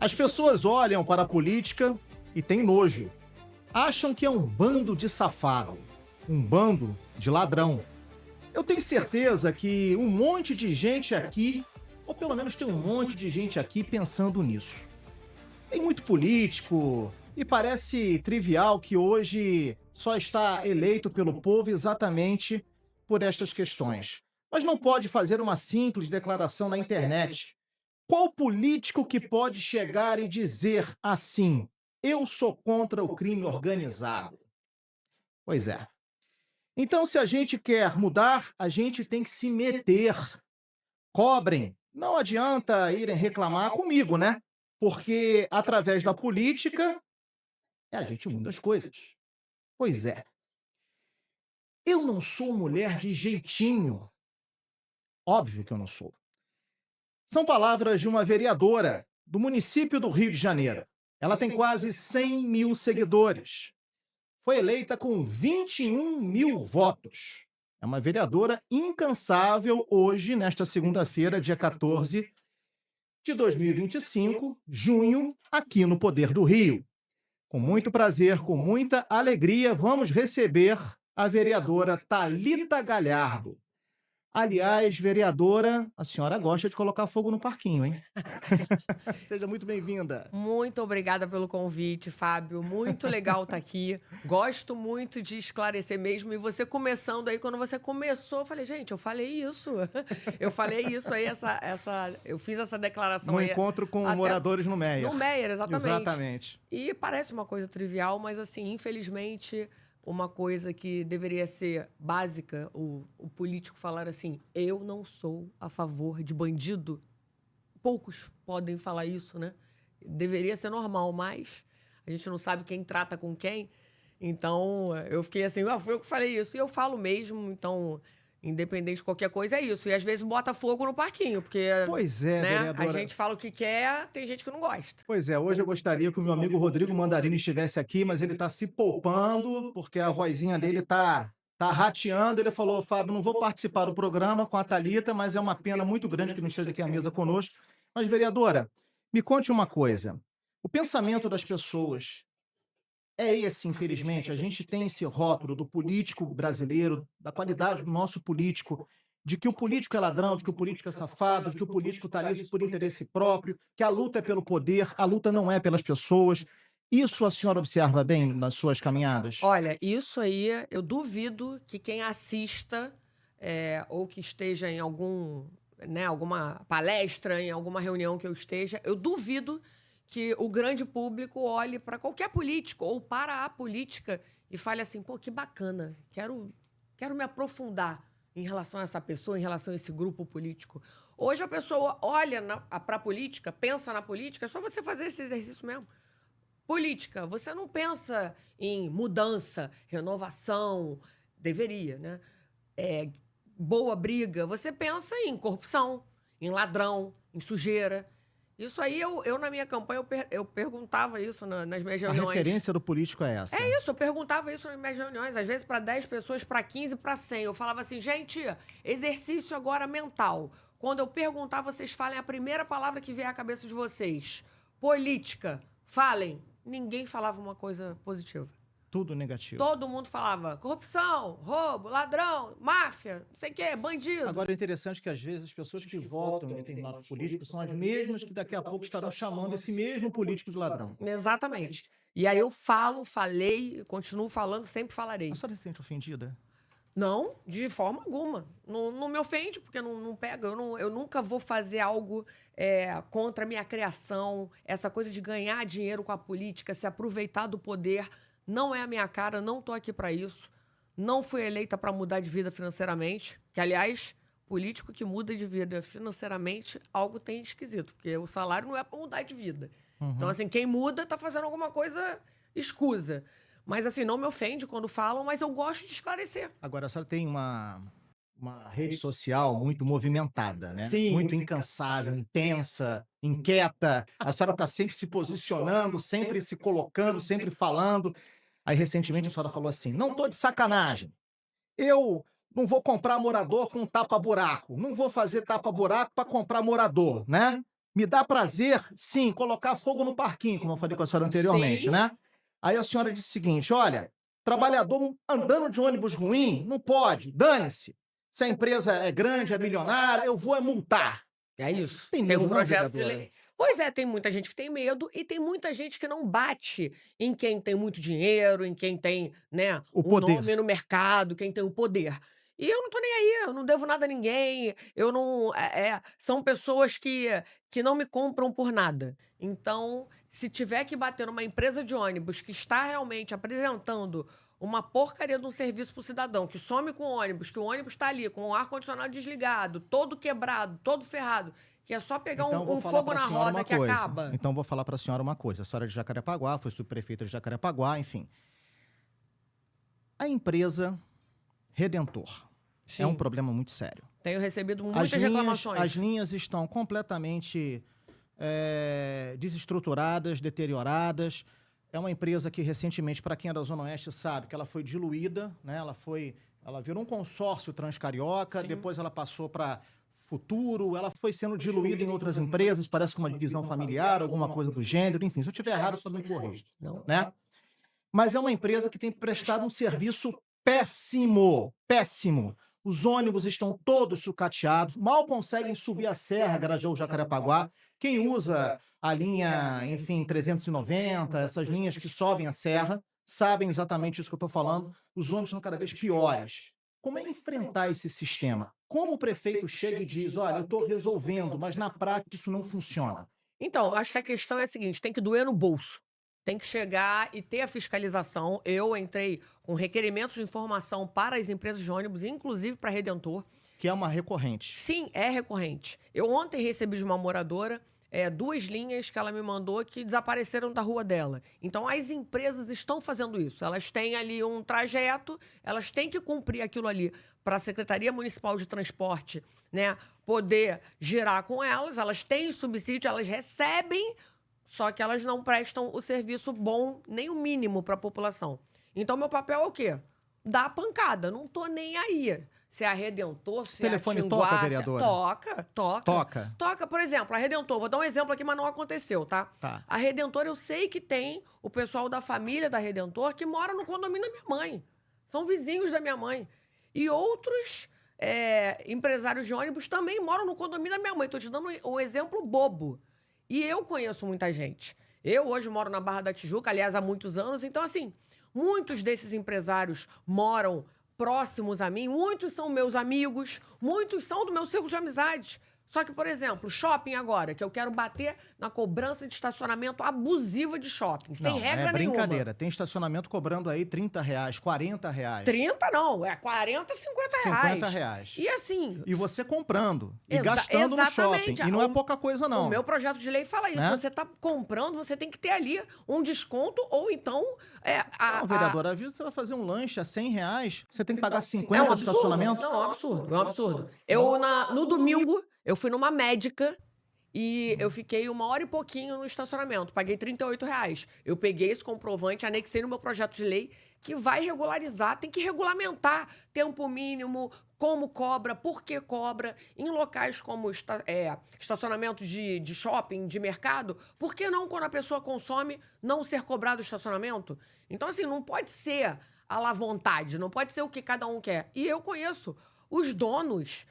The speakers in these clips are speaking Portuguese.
As pessoas olham para a política e têm nojo. Acham que é um bando de safado, um bando de ladrão. Eu tenho certeza que um monte de gente aqui, ou pelo menos tem um monte de gente aqui pensando nisso. Tem muito político e parece trivial que hoje só está eleito pelo povo exatamente por estas questões. Mas não pode fazer uma simples declaração na internet. Qual político que pode chegar e dizer assim: eu sou contra o crime organizado? Pois é. Então, se a gente quer mudar, a gente tem que se meter. Cobrem. Não adianta irem reclamar comigo, né? Porque através da política a gente muda as coisas. Pois é. Eu não sou mulher de jeitinho. Óbvio que eu não sou. São palavras de uma vereadora do município do Rio de Janeiro. Ela tem quase 100 mil seguidores. Foi eleita com 21 mil votos. É uma vereadora incansável hoje, nesta segunda-feira, dia 14 de 2025, junho, aqui no Poder do Rio. Com muito prazer, com muita alegria, vamos receber a vereadora Thalita Galhardo. Aliás, vereadora, a senhora gosta de colocar fogo no parquinho, hein? Seja muito bem-vinda. Muito obrigada pelo convite, Fábio. Muito legal estar aqui. Gosto muito de esclarecer mesmo. E você começando aí, quando você começou, eu falei, gente, eu falei isso. Eu falei isso aí, eu fiz essa declaração No aí. encontro com moradores no Meier. No Meier, exatamente. Exatamente. E parece uma coisa trivial, mas assim, infelizmente, uma coisa que deveria ser básica, o político falar assim, eu não sou a favor de bandido. Poucos podem falar isso, né? Deveria ser normal, mas a gente não sabe quem trata com quem. Então, eu fiquei assim, foi eu que falei isso. E eu falo mesmo, então, independente de qualquer coisa, é isso. E às vezes bota fogo no parquinho, porque Pois é, né, vereadora. a gente fala o que quer, tem gente que não gosta. Pois é, hoje eu gostaria que o meu amigo Rodrigo Mandarini estivesse aqui, mas ele está se poupando, porque a vozinha dele tá rateando. Ele falou, Fábio, não vou participar do programa com a Thalita, mas é uma pena muito grande que não esteja aqui à mesa conosco. Mas, vereadora, me conte uma coisa. O pensamento das pessoas é esse, infelizmente. A gente tem esse rótulo do político brasileiro, da qualidade do nosso político, de que o político é ladrão, de que o político é safado, de que o político está ali por interesse próprio, que a luta é pelo poder, a luta não é pelas pessoas. Isso a senhora observa bem nas suas caminhadas? Olha, isso aí, eu duvido que quem assista ou que esteja em alguma palestra, em alguma reunião que eu esteja, eu duvido que o grande público olhe para qualquer político ou para a política e fale assim, pô, que bacana, quero me aprofundar em relação a essa pessoa, em relação a esse grupo político. Hoje a pessoa olha para a política, pensa na política, é só você fazer esse exercício mesmo. Política, você não pensa em mudança, renovação, deveria, né? Boa briga, você pensa em corrupção, em ladrão, em sujeira. Isso aí, eu na minha campanha, eu perguntava isso nas minhas A reuniões. referência do político é essa. É isso, eu perguntava isso nas minhas reuniões, às vezes para 10 pessoas, para 15, para 100. Eu falava assim, gente, exercício agora mental. Quando eu perguntar, vocês falem a primeira palavra que vier à cabeça de vocês. Política, falem. Ninguém falava uma coisa positiva. Tudo negativo. Todo mundo falava corrupção, roubo, ladrão, máfia, não sei o quê, bandido. Agora, o interessante é que, às vezes, as pessoas que votam em determinados políticos são as mesmas que daqui a pouco estarão chamando esse mesmo político de ladrão. Exatamente. E aí eu falei, continuo falando, sempre falarei. A senhora se sente ofendida? Não, de forma alguma. Não me ofende, porque não pega. Eu nunca vou fazer algo contra a minha criação. Essa coisa de ganhar dinheiro com a política, se aproveitar do poder, não é a minha cara, não tô aqui para isso. Não fui eleita para mudar de vida financeiramente. Que, aliás, político que muda de vida financeiramente, algo tem esquisito, porque o salário não é para mudar de vida. Então, assim, quem muda tá fazendo alguma coisa escusa. Mas, assim, não me ofende quando falam, mas eu gosto de esclarecer. Agora, a senhora tem uma rede social muito movimentada, né? Sim. Muito incansável, intensa, inquieta. A senhora está sempre se posicionando, sempre se colocando, sempre falando. Aí, recentemente, a senhora falou assim, não tô de sacanagem. Eu não vou comprar morador com tapa-buraco. Não vou fazer tapa-buraco para comprar morador, né? Me dá prazer, sim, colocar fogo no parquinho, como eu falei com a senhora anteriormente, Sim. né? Aí a senhora disse o seguinte: olha, trabalhador andando de ônibus ruim, não pode, dane-se. Se a empresa é grande, é milionária, eu vou multar. É isso. Tem Tem medo um não, projeto de vereadora? lei. Pois é, tem muita gente que tem medo e tem muita gente que não bate em quem tem muito dinheiro, em quem tem, né, O um poder. nome no mercado, quem tem o poder. E eu não tô nem aí, eu não devo nada a ninguém, eu não. São pessoas que não me compram por nada. Então, se tiver que bater numa empresa de ônibus que está realmente apresentando uma porcaria de um serviço para o cidadão, que some com o ônibus, que o ônibus está ali com o ar-condicionado desligado, todo quebrado, todo ferrado, que é só pegar Então, vou um falar fogo para a na senhora roda uma que coisa. acaba. Então, vou falar para a senhora uma coisa. A senhora é de Jacarepaguá, foi subprefeita de Jacarepaguá, enfim. A empresa Redentor é um Sim, problema muito sério. tenho recebido As muitas linhas, reclamações. as linhas estão completamente desestruturadas, deterioradas. É uma empresa que recentemente, para quem é da Zona Oeste sabe, que ela foi diluída, né? Ela virou um consórcio Transcarioca, Sim. depois ela passou para Futuro, ela foi sendo diluída em outras empresas, parece que uma divisão familiar, alguma coisa do gênero, enfim, se eu estiver errado, só me corrija, Não. né? Mas é uma empresa que tem prestado um serviço péssimo, péssimo. Os ônibus estão todos sucateados, mal conseguem subir a serra Grajaú-Jacarepaguá. Quem usa a linha, enfim, 390, essas linhas que sobem a serra, sabem exatamente isso que eu estou falando. Os ônibus estão cada vez piores. Como é enfrentar esse sistema? Como o prefeito chega e diz, olha, eu estou resolvendo, mas na prática isso não funciona? Então, eu acho que a questão é a seguinte: tem que doer no bolso. Tem que chegar e ter a fiscalização. Eu entrei com requerimentos de informação para as empresas de ônibus, inclusive para a Redentor. Que é uma recorrente. Sim, é recorrente. Eu ontem recebi de uma moradora 2 linhas que ela me mandou que desapareceram da rua dela. Então, as empresas estão fazendo isso. Elas têm ali um trajeto, elas têm que cumprir aquilo ali para a Secretaria Municipal de Transporte, né, poder girar com elas. Elas têm subsídio, elas recebem, só que elas não prestam o serviço bom, nem o mínimo para a população. Então, meu papel é o quê? Dar a pancada. Não tô nem aí. Se é a Redentor, se é a Telefone Tinguá, toca, se é- vereadora? Toca. Toca. Toca, por exemplo, a Redentor. Vou dar um exemplo aqui, mas não aconteceu, tá? Tá. A Redentor, eu sei que tem o pessoal da família da Redentor que mora no condomínio da minha mãe. São vizinhos da minha mãe. E outros empresários de ônibus também moram no condomínio da minha mãe. Tô te dando um exemplo bobo. E eu conheço muita gente. Eu hoje moro na Barra da Tijuca, aliás, há muitos anos. Então, assim, muitos desses empresários moram próximos a mim, muitos são meus amigos, muitos são do meu círculo de amizades. Só que, por exemplo, shopping agora, que eu quero bater na cobrança de estacionamento abusiva de shopping, sem Não, regra é brincadeira. nenhuma. Tem estacionamento cobrando aí R$30, R$40. 30 não, é 40, 50 reais. R$50. E assim, E você comprando e Exa- gastando no shopping. exatamente. E não é O- pouca coisa, o não. meu projeto de lei fala isso. Né? Você está comprando, você tem que ter ali um desconto ou então Não, vereadora, às vezes você vai fazer um lanche a R$100, você tem que pagar É 50 um de absurdo. estacionamento. Não, é um absurdo. É um absurdo. No domingo, eu fui numa médica e eu fiquei 1 hora e pouquinho no estacionamento. Paguei R$38. Eu peguei esse comprovante, anexei no meu projeto de lei que vai regularizar, tem que regulamentar tempo mínimo, como cobra, por que cobra, em locais como estacionamento de shopping, de mercado. Por que não, quando a pessoa consome, não ser cobrado o estacionamento? Então, assim, não pode ser à la vontade, não pode ser o que cada um quer. E eu conheço os donos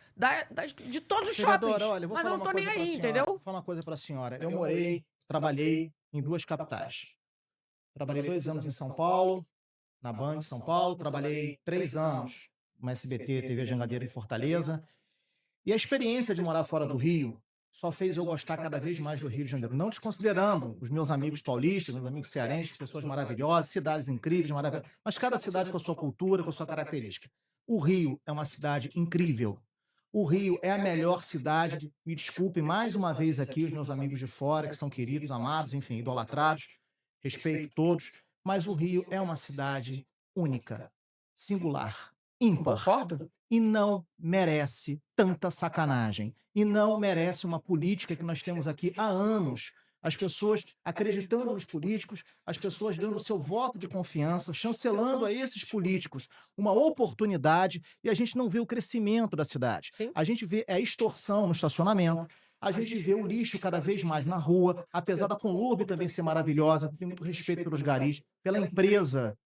de todos os shoppings, Vereadora, olha, eu vou mas eu falar não uma tô nem coisa pra aí, senhora. entendeu? Vou falar uma coisa pra senhora. Eu morei, trabalhei em 2 capitais. Trabalhei 2 anos em São Paulo, na Band de São Paulo. Trabalhei 3 anos no SBT, TV Jangadeira em Fortaleza. E a experiência de morar fora do Rio só fez eu gostar cada vez mais do Rio de Janeiro. Não desconsiderando os meus amigos paulistas, meus amigos cearenses, pessoas maravilhosas, cidades incríveis, maravilhosas. Mas cada cidade com a sua cultura, com a sua característica. O Rio é uma cidade incrível. O Rio é a melhor cidade. Me desculpem mais uma vez aqui os meus amigos de fora, que são queridos, amados, enfim, idolatrados. Respeito todos. Mas o Rio é uma cidade única, singular, ímpar. Concordo. E não merece tanta sacanagem. E não merece uma política que nós temos aqui há anos. As pessoas acreditando nos políticos, as pessoas dando seu voto de confiança, chancelando a esses políticos uma oportunidade, e a gente não vê o crescimento da cidade. Sim. A gente vê a extorsão no estacionamento, A gente vê o lixo cada vez mais na rua, apesar da Conlurb também ser maravilhosa, tenho muito respeito pelos garis, pela empresa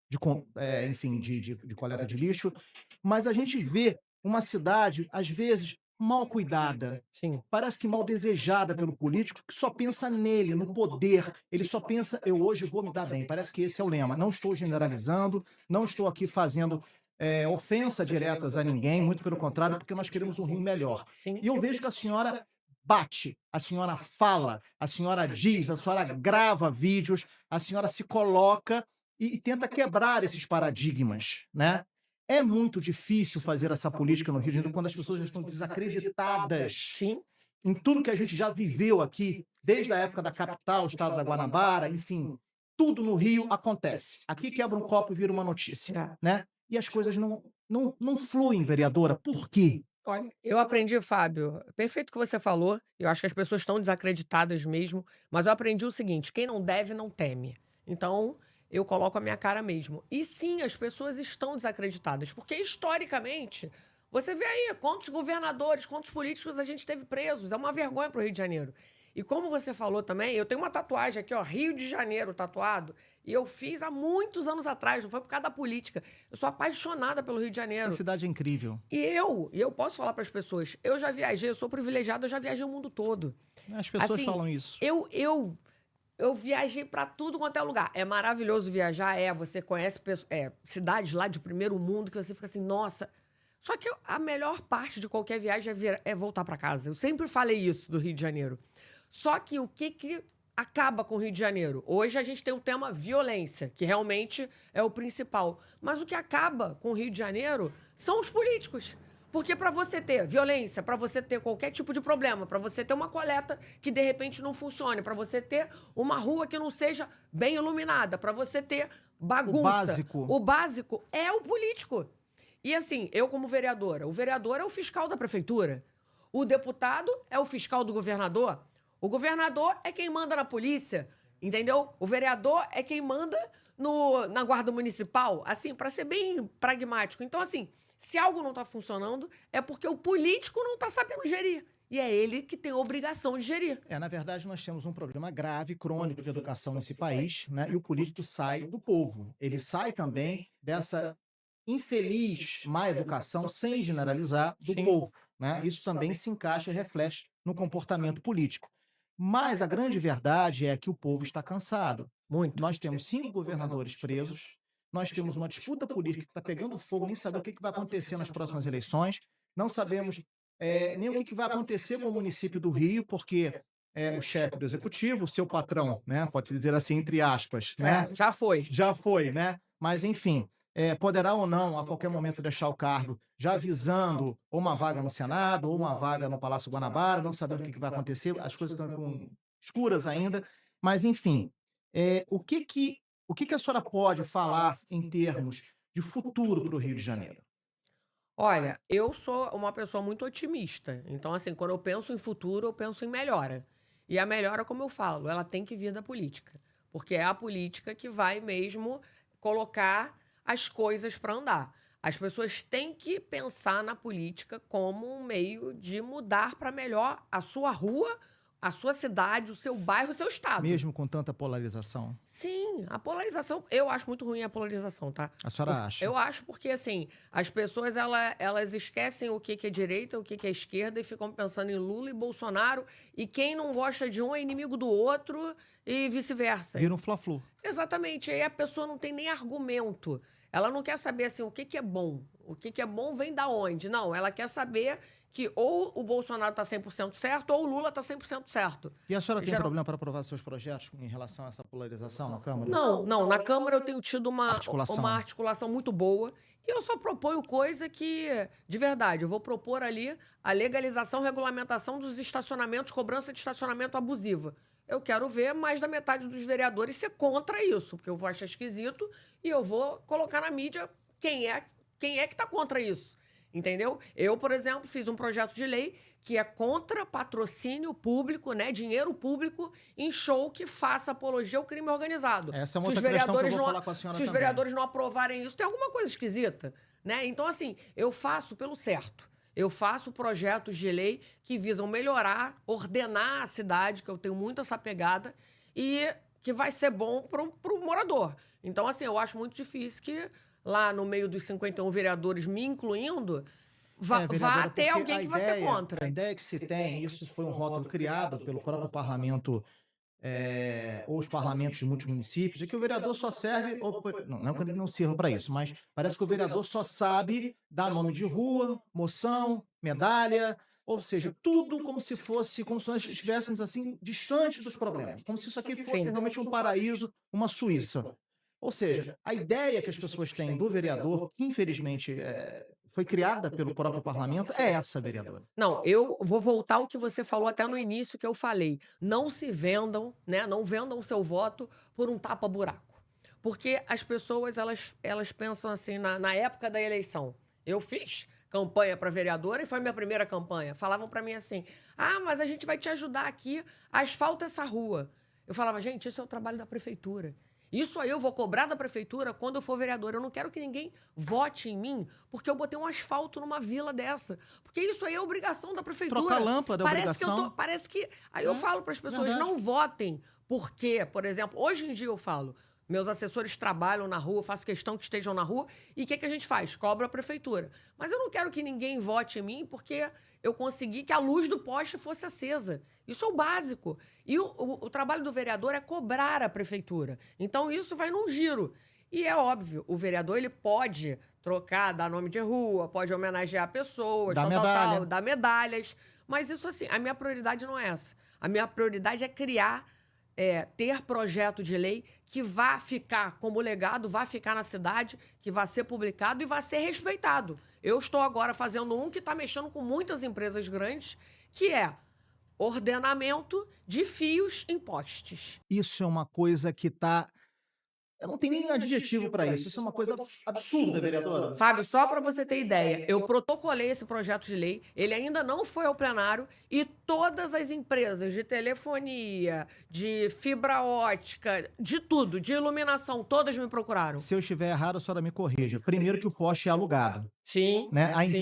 enfim, de coleta de lixo, mas a gente vê uma cidade, às vezes, mal cuidada, Sim. parece que mal desejada pelo político, que só pensa nele, no poder. Ele só pensa, eu hoje vou me dar bem. Parece que esse é o lema. Não estou generalizando, não estou aqui fazendo ofensa diretas a ninguém, muito pelo contrário, porque nós queremos um Rio melhor. Sim. E eu vejo que a senhora bate, a senhora fala, a senhora diz, a senhora grava vídeos, a senhora se coloca e tenta quebrar esses paradigmas, né? É muito difícil fazer essa política no Rio de Janeiro quando as pessoas já estão desacreditadas Sim. em tudo que a gente já viveu aqui, desde a época da capital, o estado da Guanabara, enfim, tudo no Rio acontece. Aqui quebra um copo e vira uma notícia, né? E as coisas não fluem, vereadora. Por quê? Olha, eu aprendi, Fábio, perfeito o que você falou. Eu acho que as pessoas estão desacreditadas mesmo, mas eu aprendi o seguinte: quem não deve, não teme. Então, eu coloco a minha cara mesmo. E sim, as pessoas estão desacreditadas, porque historicamente, você vê aí quantos governadores, quantos políticos a gente teve presos. É uma vergonha para o Rio de Janeiro. E como você falou também, eu tenho uma tatuagem aqui, ó, Rio de Janeiro tatuado, e eu fiz há muitos anos atrás, não foi por causa da política. Eu sou apaixonada pelo Rio de Janeiro. Essa cidade é incrível. E eu posso falar para as pessoas, eu já viajei, eu sou privilegiada, eu já viajei o mundo todo. As pessoas Assim, falam isso. Eu viajei para tudo quanto é lugar. É maravilhoso viajar, você conhece cidades lá de primeiro mundo que você fica assim, nossa. Só que a melhor parte de qualquer viagem é voltar para casa. Eu sempre falei isso do Rio de Janeiro. Só que o que acaba com o Rio de Janeiro? Hoje a gente tem o tema violência, que realmente é o principal. Mas o que acaba com o Rio de Janeiro são os políticos. Porque para você ter violência, para você ter qualquer tipo de problema, para você ter uma coleta que de repente não funcione, para você ter uma rua que não seja bem iluminada, para você ter bagunça. O básico é o político. E assim, eu como vereadora, o vereador é o fiscal da prefeitura. O deputado é o fiscal do governador. O governador é quem manda na polícia, entendeu? O vereador é quem manda na guarda municipal, assim, para ser bem pragmático. Então, assim, se algo não está funcionando, é porque o político não está sabendo gerir. E é ele que tem a obrigação de gerir. Na verdade, nós temos um problema grave, crônico de educação nesse país, né? E o político sai do povo. Ele sai também dessa infeliz má educação, sem generalizar, do povo, né? Isso também se encaixa e reflete no comportamento político. Mas a grande verdade é que o povo está cansado. Muito. Nós temos 5 governadores presos, nós temos uma disputa política que está pegando fogo, nem sabe o que vai acontecer nas próximas eleições, não sabemos nem o que vai acontecer com o município do Rio, porque o chefe do executivo, o seu patrão, né, pode-se dizer assim, entre aspas, né? Já foi. Já foi, né? Mas, enfim, poderá ou não, a qualquer momento, deixar o cargo, já visando ou uma vaga no Senado, ou uma vaga no Palácio Guanabara, não sabendo o que vai acontecer, as coisas estão escuras ainda, mas, enfim, o que a senhora pode falar em termos de futuro para o Rio de Janeiro? Olha, eu sou uma pessoa muito otimista. Então, assim, quando eu penso em futuro, eu penso em melhora. E a melhora, como eu falo, ela tem que vir da política. Porque é a política que vai mesmo colocar as coisas para andar. As pessoas têm que pensar na política como um meio de mudar para melhor a sua rua, a sua cidade, o seu bairro, o seu estado. Mesmo com tanta polarização? Sim, a polarização, eu acho muito ruim a polarização, tá? A senhora acha? Eu acho porque, assim, as pessoas, elas esquecem o que é direita, o que é esquerda e ficam pensando em Lula e Bolsonaro, e quem não gosta de um é inimigo do outro e vice-versa. Vira um fla-flu. Exatamente, aí a pessoa não tem nem argumento. Ela não quer saber, assim, o que é bom. O que é bom vem da onde? Não, ela quer saber que ou o Bolsonaro tá 100% certo ou o Lula tá 100% certo. E a senhora tem problema para aprovar seus projetos em relação a essa polarização na Câmara? Não. Na Câmara eu tenho tido uma Articulação. articulação muito boa. E eu só proponho coisa que, de verdade, eu vou propor ali a legalização, regulamentação dos estacionamentos, cobrança de estacionamento abusiva. Eu quero ver mais da metade dos vereadores ser contra isso, porque eu vou achar esquisito e eu vou colocar na mídia quem é que tá contra isso. Entendeu? Eu, por exemplo, fiz um projeto de lei que é contra patrocínio público, né, dinheiro público em show que faça apologia ao crime organizado. Essa é uma outra questão que eu vou falar com a senhora Se os também. vereadores não aprovarem isso, tem alguma coisa esquisita, né? Então, assim, eu faço pelo certo. Eu faço projetos de lei que visam melhorar, ordenar a cidade, que eu tenho muito essa pegada, e que vai ser bom pro morador. Então, assim, eu acho muito difícil que lá no meio dos 51 vereadores, me incluindo, vá vereadora, ter porque alguém que vai ser a contra. ideia que se tem, isso foi um rótulo criado pelo próprio parlamento, ou os parlamentos de muitos municípios, é que o vereador só serve, não que ele não sirva para isso, mas parece que o vereador só sabe dar nome de rua, moção, medalha, ou seja, tudo como se nós estivéssemos assim distantes dos problemas, como se isso aqui fosse Sim. realmente um paraíso, uma Suíça. Ou seja, a ideia que as pessoas têm do vereador, que infelizmente foi criada pelo próprio parlamento, é essa, vereadora. Não, eu vou voltar ao que você falou até no início que eu falei. Não se vendam, né? Não vendam o seu voto por um tapa-buraco. Porque as pessoas, elas pensam assim, na época da eleição. Eu fiz campanha para vereadora e foi minha primeira campanha. Falavam para mim assim: ah, mas a gente vai te ajudar aqui, asfalta essa rua. Eu falava, gente, isso é o trabalho da prefeitura. Isso aí eu vou cobrar da prefeitura quando eu for vereador. Eu não quero que ninguém vote em mim porque eu botei um asfalto numa vila dessa. Porque isso aí é obrigação da prefeitura. Trocar lâmpada é Parece obrigação. parece que. Aí eu falo para as pessoas, verdade. não votem. Porque, por exemplo, hoje em dia eu falo, meus assessores trabalham na rua, eu faço questão que estejam na rua. E o que a gente faz? Cobra a prefeitura. Mas eu não quero que ninguém vote em mim porque eu consegui que a luz do poste fosse acesa. Isso é o básico. E o trabalho do vereador é cobrar a prefeitura. Então, isso vai num giro. E é óbvio, o vereador ele pode trocar, dar nome de rua, pode homenagear pessoas, Dar medalha. dar medalhas. Mas isso, assim, a minha prioridade não é essa. A minha prioridade é criar, ter projeto de lei que vá ficar como legado, vá ficar na cidade, que vá ser publicado e vá ser respeitado. Eu estou agora fazendo um que está mexendo com muitas empresas grandes, que é ordenamento de fios em postes. Isso é uma coisa que está. Eu não tenho nem adjetivo para isso. Isso é uma coisa absurda, vereadora. Fábio, só para você ter ideia, eu protocolei esse projeto de lei, ele ainda não foi ao plenário e todas as empresas de telefonia, de fibra ótica, de tudo, de iluminação, todas me procuraram. Se eu estiver errado, a senhora me corrija. Primeiro que o poste é alugado, Sim. né? A sim.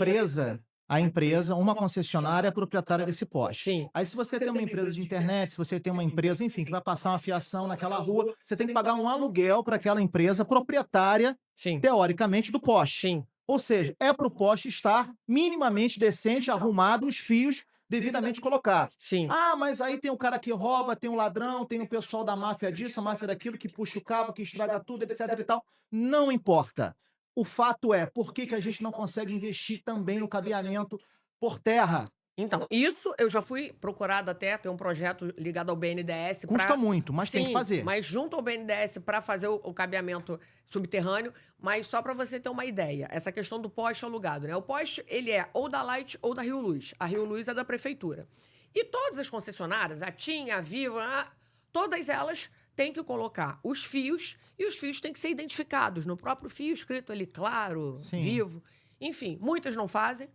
empresa, uma concessionária é proprietária desse poste. Sim. Aí se você tem uma empresa de internet, se você tem uma empresa, enfim, que vai passar uma fiação naquela rua, você tem que pagar um aluguel para aquela empresa proprietária, Sim. teoricamente, do poste. Sim. Ou seja, é para o poste estar minimamente decente, arrumado, os fios devidamente colocados. Sim. Ah, mas aí tem o cara que rouba, tem um ladrão, tem o pessoal da máfia disso, a máfia daquilo, que puxa o cabo, que estraga tudo, etc e tal. Não importa. O fato é, por que a gente não consegue investir também no cabeamento por terra? Então, isso eu já fui procurada até, tem um projeto ligado ao BNDES. Custa muito, mas tem que fazer. Mas junto ao BNDES para fazer o cabeamento subterrâneo. Mas só para você ter uma ideia, essa questão do poste alugado, né? O poste, ele é ou da Light ou da Rio Luz. A Rio Luz é da prefeitura. E todas as concessionárias, a TIM, a Viva, todas elas têm que colocar os fios e os fios têm que ser identificados no próprio fio, escrito ali claro, Sim. vivo. Enfim, muitas não fazem.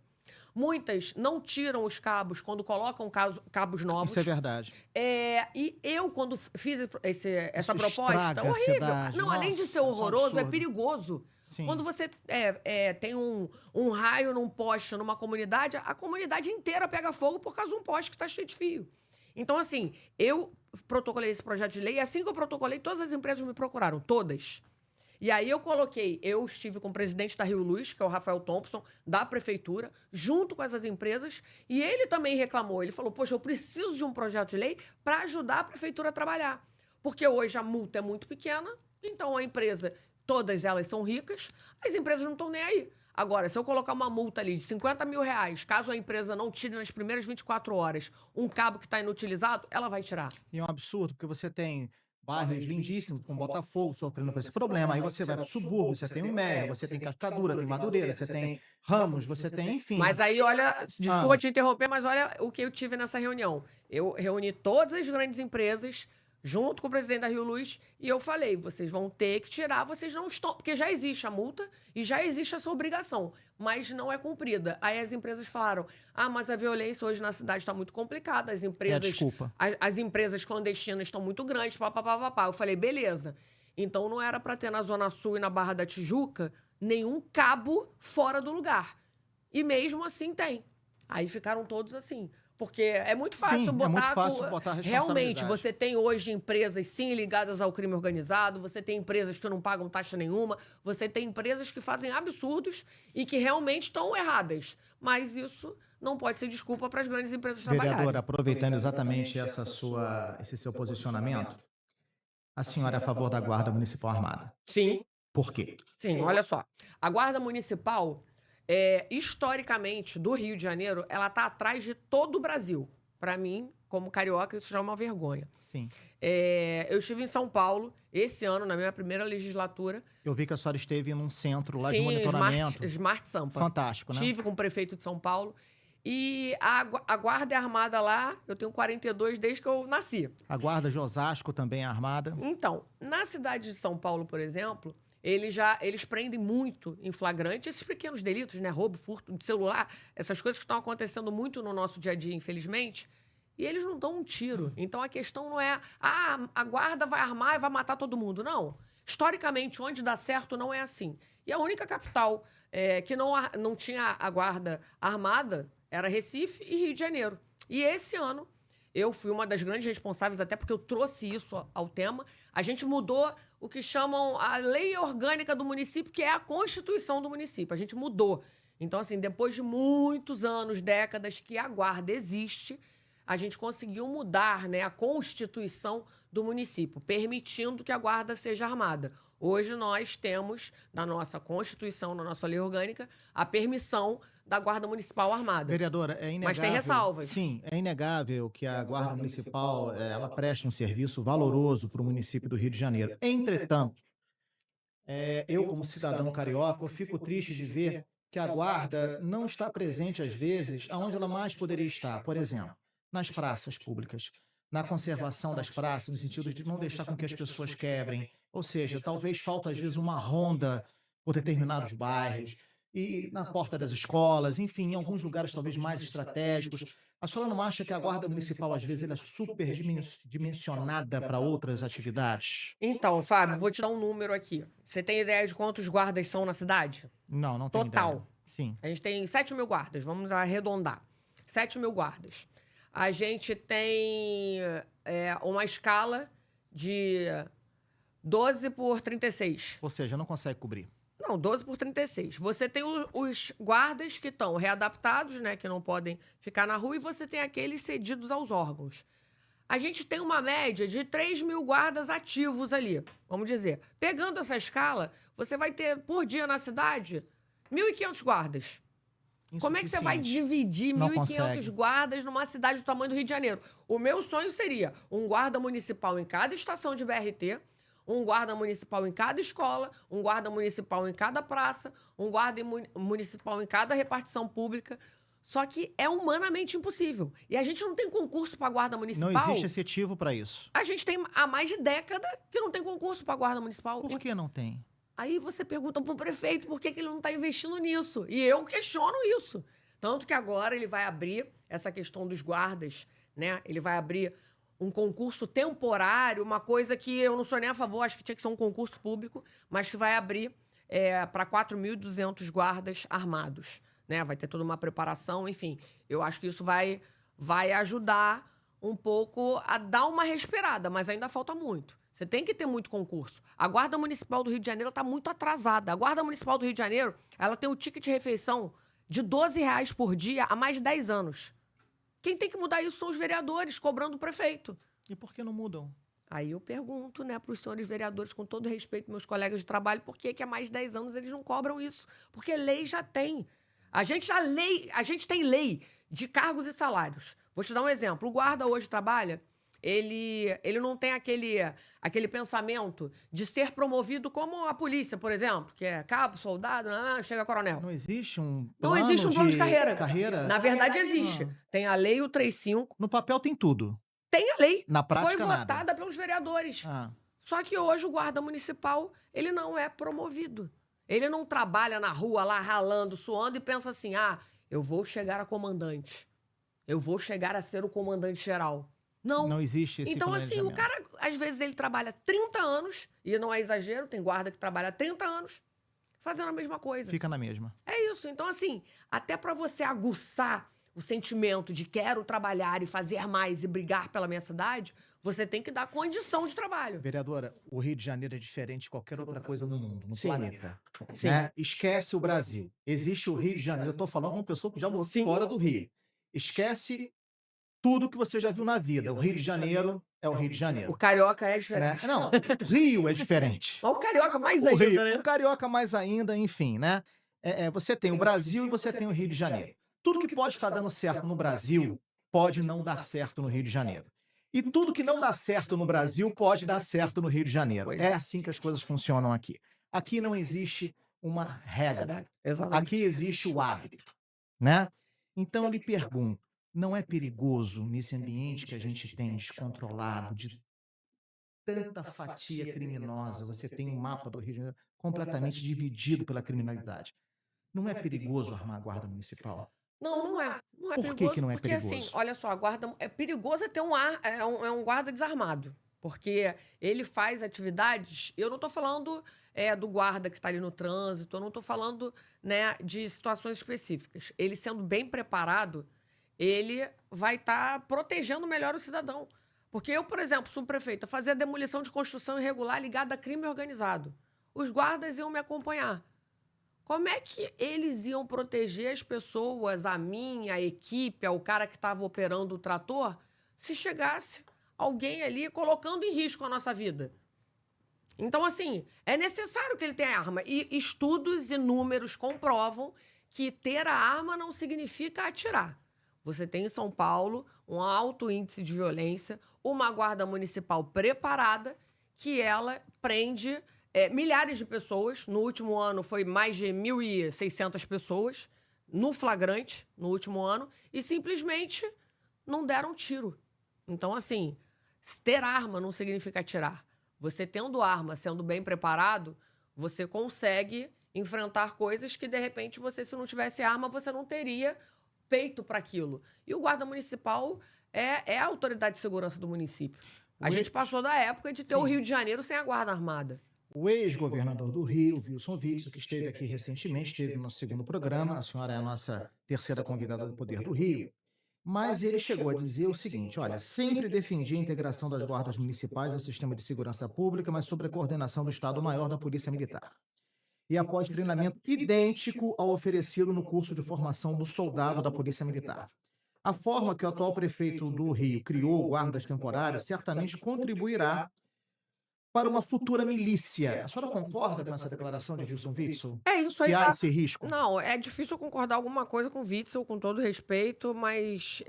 Muitas não tiram os cabos quando colocam cabos novos. Isso é verdade. E eu, quando fiz essa Isso proposta, estraga a horrível. cidade. Não, além de Nossa, ser isso é um horroroso, é absurdo. perigoso. Sim. Quando você tem um raio num poste numa comunidade, a comunidade inteira pega fogo por causa de um poste que está cheio de fio. Então, assim, eu protocolei esse projeto de lei e assim que eu protocolei, todas as empresas me procuraram, todas. E aí eu estive com o presidente da Rio Luz, que é o Rafael Thompson, da prefeitura, junto com essas empresas, e ele também reclamou. Ele falou, poxa, eu preciso de um projeto de lei para ajudar a prefeitura a trabalhar. Porque hoje a multa é muito pequena, então a empresa, todas elas são ricas, as empresas não estão nem aí. Agora, se eu colocar uma multa ali de 50 mil reais, caso a empresa não tire nas primeiras 24 horas um cabo que está inutilizado, ela vai tirar. E é um absurdo, porque você tem bairros lindíssimos, com Botafogo, sofrendo com esse problema. Aí você vai para o subúrbio, você tem o Meia, você tem Cascadura, tem Madureira, você tem Ramos, você tem, enfim. Mas aí, olha, desculpa te interromper, mas olha o que eu tive nessa reunião. Eu reuni todas as grandes empresas, junto com o presidente da Rio Luz, e eu falei, vocês vão ter que tirar, vocês não estão... Porque já existe a multa e já existe essa obrigação, mas não é cumprida. Aí as empresas falaram, mas a violência hoje na cidade está muito complicada, as empresas... desculpa. As empresas clandestinas estão muito grandes, papapá. Eu falei, beleza. Então não era para ter na Zona Sul e na Barra da Tijuca nenhum cabo fora do lugar. E mesmo assim tem. Aí ficaram todos assim. Porque é muito fácil botar... é muito fácil botar a responsabilidade. Realmente, você tem hoje empresas, sim, ligadas ao crime organizado, você tem empresas que não pagam taxa nenhuma, você tem empresas que fazem absurdos e que realmente estão erradas. Mas isso não pode ser desculpa para as grandes empresas trabalharem. Vereadora, aproveitando exatamente esse seu posicionamento, a senhora é a favor da Guarda Municipal Armada. Sim. Por quê? Sim, olha só. A Guarda Municipal, historicamente, do Rio de Janeiro, ela está atrás de todo o Brasil. Para mim, como carioca, isso já é uma vergonha. Sim. Eu estive em São Paulo esse ano, na minha primeira legislatura. Eu vi que a senhora esteve num centro lá de Sim, monitoramento. Smart Sampa. Fantástico, né? Estive com o prefeito de São Paulo. E a Guarda é armada lá, eu tenho 42 desde que eu nasci. A Guarda de Osasco também é armada. Então, na cidade de São Paulo, por exemplo, eles prendem muito em flagrante esses pequenos delitos, né? Roubo, furto de celular, essas coisas que estão acontecendo muito no nosso dia a dia, infelizmente. E eles não dão um tiro. Então, a questão não é, a guarda vai armar e vai matar todo mundo. Não. Historicamente, onde dá certo, não é assim. E a única capital que não tinha a guarda armada era Recife e Rio de Janeiro. E esse ano, eu fui uma das grandes responsáveis, até porque eu trouxe isso ao tema. A gente mudou o que chamam a lei orgânica do município, que é a Constituição do município. A gente mudou. Então, assim, depois de muitos anos, décadas que a guarda existe, a gente conseguiu mudar, né, a Constituição do município, permitindo que a guarda seja armada. Hoje nós temos, na nossa Constituição, na nossa lei orgânica, a permissão da Guarda Municipal armada. Vereadora, é inegável... Mas tem ressalvas. Sim, é inegável que a Guarda Municipal ela preste um serviço valoroso para o município do Rio de Janeiro. Entretanto, eu, como cidadão carioca, eu fico triste de ver que a Guarda não está presente, às vezes, onde ela mais poderia estar. Por exemplo, nas praças públicas, na conservação das praças, no sentido de não deixar com que as pessoas quebrem. Ou seja, talvez falta, às vezes, uma ronda por determinados bairros, e na porta das escolas, enfim, em alguns lugares talvez mais estratégicos. A senhora não acha que a Guarda Municipal, às vezes, ela é superdimensionada para outras atividades? Então, Fábio, vou te dar um número aqui. Você tem ideia de quantos guardas são na cidade? Não tenho Total. ideia. Sim. A gente tem 7 mil guardas, vamos arredondar. 7 mil guardas. A gente tem uma escala de 12 por 36. Ou seja, não consegue cobrir. Não, 12 por 36. Você tem os guardas que estão readaptados, né, que não podem ficar na rua, e você tem aqueles cedidos aos órgãos. A gente tem uma média de 3 mil guardas ativos ali, vamos dizer. Pegando essa escala, você vai ter, por dia na cidade, 1.500 guardas. Como é que você vai dividir 1.500 guardas numa cidade do tamanho do Rio de Janeiro? O meu sonho seria um guarda municipal em cada estação de BRT, um guarda municipal em cada escola, um guarda municipal em cada praça, um guarda municipal em cada repartição pública. Só que é humanamente impossível. E a gente não tem concurso para guarda municipal. Não existe efetivo para isso. A gente tem há mais de década que não tem concurso para guarda municipal. Por que não tem? Aí você pergunta para o prefeito por que ele não está investindo nisso. E eu questiono isso. Tanto que agora ele vai abrir essa questão dos guardas, né? Ele vai abrir um concurso temporário, uma coisa que eu não sou nem a favor, acho que tinha que ser um concurso público, mas que vai abrir para 4.200 guardas armados, né? Vai ter toda uma preparação, enfim. Eu acho que isso vai ajudar um pouco a dar uma respirada, mas ainda falta muito. Você tem que ter muito concurso. A Guarda Municipal do Rio de Janeiro está muito atrasada. A Guarda Municipal do Rio de Janeiro, ela tem o ticket de refeição de R$12 por dia há mais de 10 anos. Quem tem que mudar isso são os vereadores, cobrando o prefeito. E por que não mudam? Aí eu pergunto, né, para os senhores vereadores, com todo respeito, meus colegas de trabalho, por que há mais de 10 anos eles não cobram isso? Porque lei já tem. A gente tem lei de cargos e salários. Vou te dar um exemplo. O guarda hoje trabalha, ele não tem aquele pensamento de ser promovido como a polícia, por exemplo, que é cabo, soldado, chega coronel. Não existe um plano, não existe um plano de carreira. Na verdade, existe. existe. Tem a lei, o 35. No papel tem tudo. Tem a lei. Na prática, foi nada. votada pelos vereadores. Ah. Só que hoje o guarda municipal, ele não é promovido. Ele não trabalha na rua lá ralando, suando e pensa assim, eu vou chegar a comandante. Eu vou chegar a ser o comandante geral. Não Existe esse Então, assim, o cara, às vezes, ele trabalha 30 anos, e não é exagero, tem guarda que trabalha 30 anos, fazendo a mesma coisa. Fica na mesma. É isso. Então, assim, até para você aguçar o sentimento de quero trabalhar e fazer mais e brigar pela minha cidade, você tem que dar condição de trabalho. Vereadora, o Rio de Janeiro é diferente de qualquer outra coisa no mundo, no Sim. planeta. Sim. Né? Esquece o Brasil. Existe o Rio de Janeiro. Eu tô falando com uma pessoa que já morou fora do Rio. Esquece tudo que você já viu na vida. O Rio de Janeiro é o Rio de Janeiro. O carioca é Né? diferente. Não, o Rio é diferente. Mas o carioca mais O ainda, Rio, né? o carioca mais ainda, enfim, né? Você tem o Brasil e você tem o Rio de Janeiro. Tudo que pode estar dando certo no Brasil pode não dar certo no Rio de Janeiro. E tudo que não dá certo no Brasil pode dar certo no Rio de Janeiro. Pois É assim que as coisas funcionam aqui. Aqui não existe uma regra. Exatamente. Aqui existe o hábito, né? Então eu lhe pergunto, não é perigoso nesse ambiente que a gente tem descontrolado, de tanta fatia criminosa, você tem um mapa do Rio de Janeiro completamente dividido pela criminalidade. Não é perigoso armar a guarda municipal? Não, não é. Não é Por que perigoso, que não é porque perigoso? assim, olha só, a guarda é perigoso ter um guarda desarmado, porque ele faz atividades. Eu não estou falando do guarda que está ali no trânsito, eu não estou falando, né, de situações específicas. Ele sendo bem preparado, ele vai estar protegendo melhor o cidadão. Porque eu, por exemplo, subprefeita, fazia demolição de construção irregular ligada a crime organizado. Os guardas iam me acompanhar. Como é que eles iam proteger as pessoas, a mim, a equipe, ao cara que estava operando o trator, se chegasse alguém ali colocando em risco a nossa vida? Então, assim, é necessário que ele tenha arma. E estudos e números comprovam que ter a arma não significa atirar. Você tem em São Paulo um alto índice de violência, uma guarda municipal preparada, que ela prende milhares de pessoas. No último ano foi mais de 1.600 pessoas no flagrante, no último ano, e simplesmente não deram tiro. Então, assim, ter arma não significa atirar. Você tendo arma, sendo bem preparado, você consegue enfrentar coisas que, de repente, você, se não tivesse arma, você não teria peito para aquilo. E o guarda municipal é a autoridade de segurança do município. A gente passou da época de ter o Rio de Janeiro sem a guarda armada. O ex-governador do Rio, Wilson Witzel, que esteve aqui recentemente, esteve no nosso segundo programa, a senhora é a nossa terceira convidada do Poder do Rio, mas ele chegou a dizer o seguinte, olha, sempre defendi a integração das guardas municipais ao sistema de segurança pública, mas sob a coordenação do Estado-Maior da Polícia Militar. E após treinamento idêntico ao oferecido no curso de formação do soldado da Polícia Militar. A forma que o atual prefeito do Rio criou guardas temporários certamente contribuirá para uma futura milícia. A senhora concorda com essa declaração de Wilson Witzel? É isso aí. Que há esse risco? Não, é difícil eu concordar alguma coisa com o Witzel, com todo respeito, mas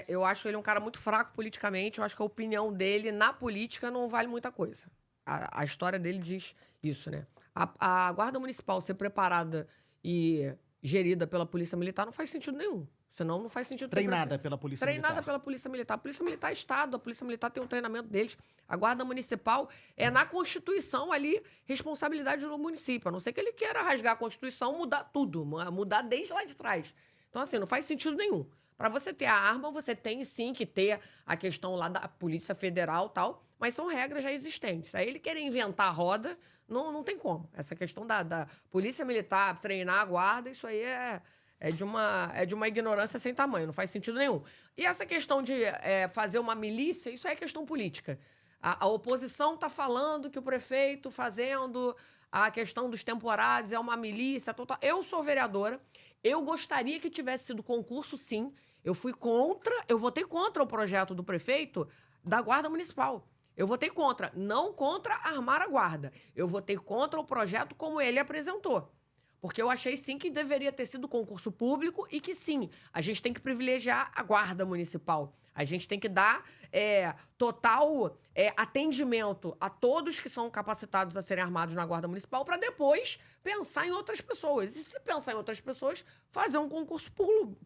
eu acho ele um cara muito fraco politicamente. Eu acho que a opinião dele na política não vale muita coisa. A história dele diz isso, né? A Guarda Municipal ser preparada e gerida pela Polícia Militar não faz sentido nenhum. Senão não faz sentido. Treinada pela Polícia Militar. Treinada pela Polícia Militar. A Polícia Militar é Estado, a Polícia Militar tem um treinamento deles. A Guarda Municipal é na Constituição ali, responsabilidade do município. A não ser que ele queira rasgar a Constituição, mudar tudo, mudar desde lá de trás. Então, assim, não faz sentido nenhum. Para você ter a arma, você tem sim que ter a questão lá da Polícia Federal e tal, mas são regras já existentes. Aí ele querer inventar a roda, não tem como. Essa questão da Polícia Militar treinar a guarda, isso aí é de uma ignorância sem tamanho, não faz sentido nenhum. E essa questão de fazer uma milícia, isso aí é questão política. A oposição está falando que o prefeito fazendo a questão dos temporários é uma milícia. Total. Eu sou vereadora, eu gostaria que tivesse sido concurso, sim. Eu votei contra o projeto do prefeito da Guarda Municipal. Eu votei contra, não contra armar a guarda. Eu votei contra o projeto como ele apresentou. Porque eu achei, sim, que deveria ter sido concurso público e que, sim, a gente tem que privilegiar a guarda municipal. A gente tem que dar total atendimento a todos que são capacitados a serem armados na guarda municipal para depois pensar em outras pessoas. E se pensar em outras pessoas, fazer um concurso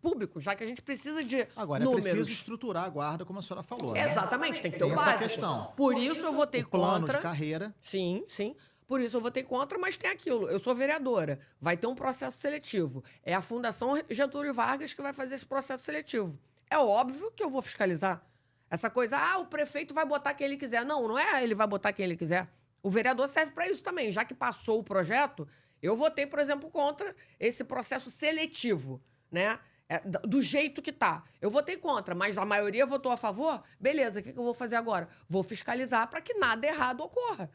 público, já que a gente precisa de Agora, números. é preciso estruturar a guarda, como a senhora falou. Né? Exatamente, tem que ter o essa básico. questão. Por isso eu votei o plano contra. de carreira. Sim, sim. Por isso eu votei contra, mas tem aquilo. Eu sou vereadora. Vai ter um processo seletivo. É a Fundação Getúlio Vargas que vai fazer esse processo seletivo. É óbvio que eu vou fiscalizar. Essa coisa, o prefeito vai botar quem ele quiser. Não é ele vai botar quem ele quiser. O vereador serve para isso também. Já que passou o projeto, Eu votei, por exemplo, contra esse processo seletivo, né? Do jeito que tá. Eu votei contra, mas a maioria votou a favor? Beleza, o que eu vou fazer agora? Vou fiscalizar para que nada errado ocorra.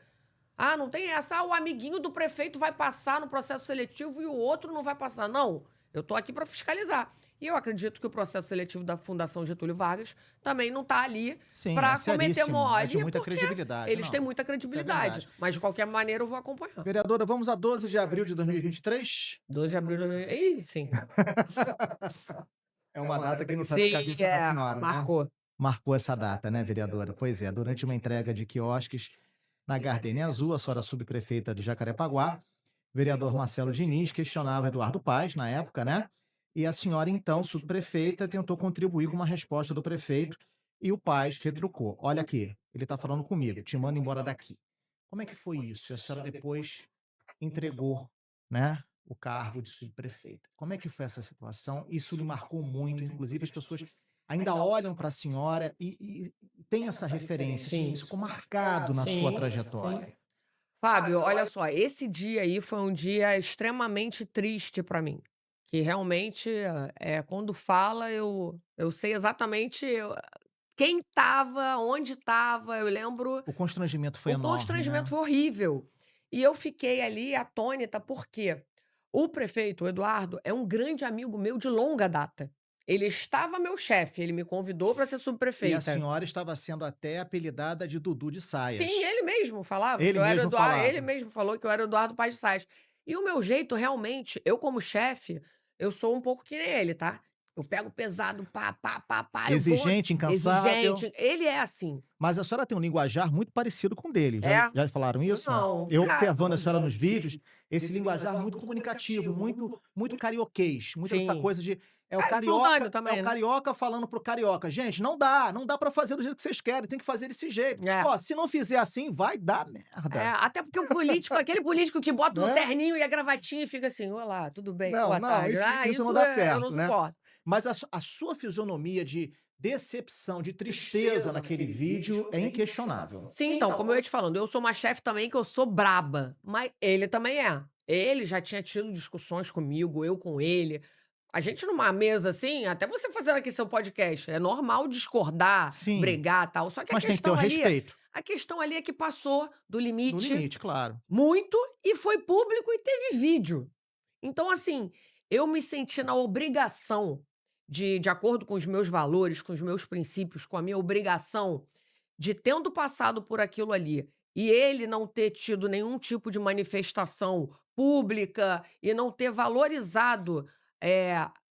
Ah, não tem essa. Ah, o amiguinho do prefeito vai passar no processo seletivo e o outro não vai passar. Não, eu tô aqui para fiscalizar. E eu acredito que o processo seletivo da Fundação Getúlio Vargas também não tá ali Sim, é para cometer seríssimo, é de mole, muita porque credibilidade. eles Não, têm muita isso é credibilidade. verdade. Mas, de qualquer maneira, eu vou acompanhar. Vereadora, vamos a 12 de abril de 2023? 12 de abril de 2000. Ih, sim. É uma data que não sabe a Sim, cabeça da senhora, né? marcou. Marcou essa data, né, vereadora? Pois é, durante uma entrega de quiosques na Gardenia Azul, a senhora subprefeita de Jacarepaguá, o vereador Marcelo Diniz questionava Eduardo Paes, na época, né? E a senhora, então, subprefeita, tentou contribuir com uma resposta do prefeito e o Paes retrucou. Olha aqui, ele está falando comigo, te manda embora daqui. Como é que foi isso? E a senhora depois entregou, né, o cargo de subprefeita. Como é que foi essa situação? Isso lhe marcou muito, inclusive as pessoas ainda olham para a senhora e tem essa referência. Sim. Isso ficou marcado na sua Sim, trajetória. Fábio, olha só, esse dia aí foi um dia extremamente triste para mim. Que realmente, quando fala, eu sei exatamente quem estava, onde estava. Eu lembro. O constrangimento foi O enorme, constrangimento né? foi horrível. E eu fiquei ali atônita, porque o prefeito, o Eduardo, é um grande amigo meu de longa data. Ele estava meu chefe, ele me convidou para ser E a subprefeita. senhora estava sendo até apelidada de Dudu de Sim, Saias. ele mesmo falava que Ele eu era o mesmo Eduardo, falava. ele mesmo falou que eu era o Eduardo Paes de Sales. E o meu jeito, realmente, eu como chefe, eu sou um pouco que nem ele, tá? Eu pego pesado, pá, pá, pá, pá, eu vou Exigente, incansável. exigente. Ele é assim. Mas a senhora tem um linguajar muito parecido com o dele. Já, É? já falaram isso? Não. Eu observando a senhora nos vídeos, esse linguajar muito comunicativo, muito carioquês, muito essa Sim. coisa de Espontâneo também, é o né? carioca falando pro carioca. Gente, não dá para fazer do jeito que vocês querem, tem que fazer desse jeito. É. Ó, se não fizer assim, vai dar merda. Até porque o político, aquele político que bota o Né? terninho e a gravatinha e fica assim: olá, tudo bem? Boa Não, tarde. isso não dá Eu não certo, né? suporto. Mas a sua fisionomia de decepção, de tristeza naquele vídeo é inquestionável. Sim, então, como eu ia te falando, eu sou uma chefe também que eu sou braba, mas ele também é. Ele já tinha tido discussões comigo, eu com ele. A gente numa mesa assim, até você fazendo aqui seu podcast, é normal discordar, Sim, brigar, tal. Só que mas tem que ter o respeito. a questão ali é que passou do Do limite limite, claro. muito e foi público e teve vídeo. Então, assim, eu me senti na obrigação de acordo com os meus valores, com os meus princípios, com a minha obrigação de, tendo passado por aquilo ali, e ele não ter tido nenhum tipo de manifestação pública e não ter valorizado,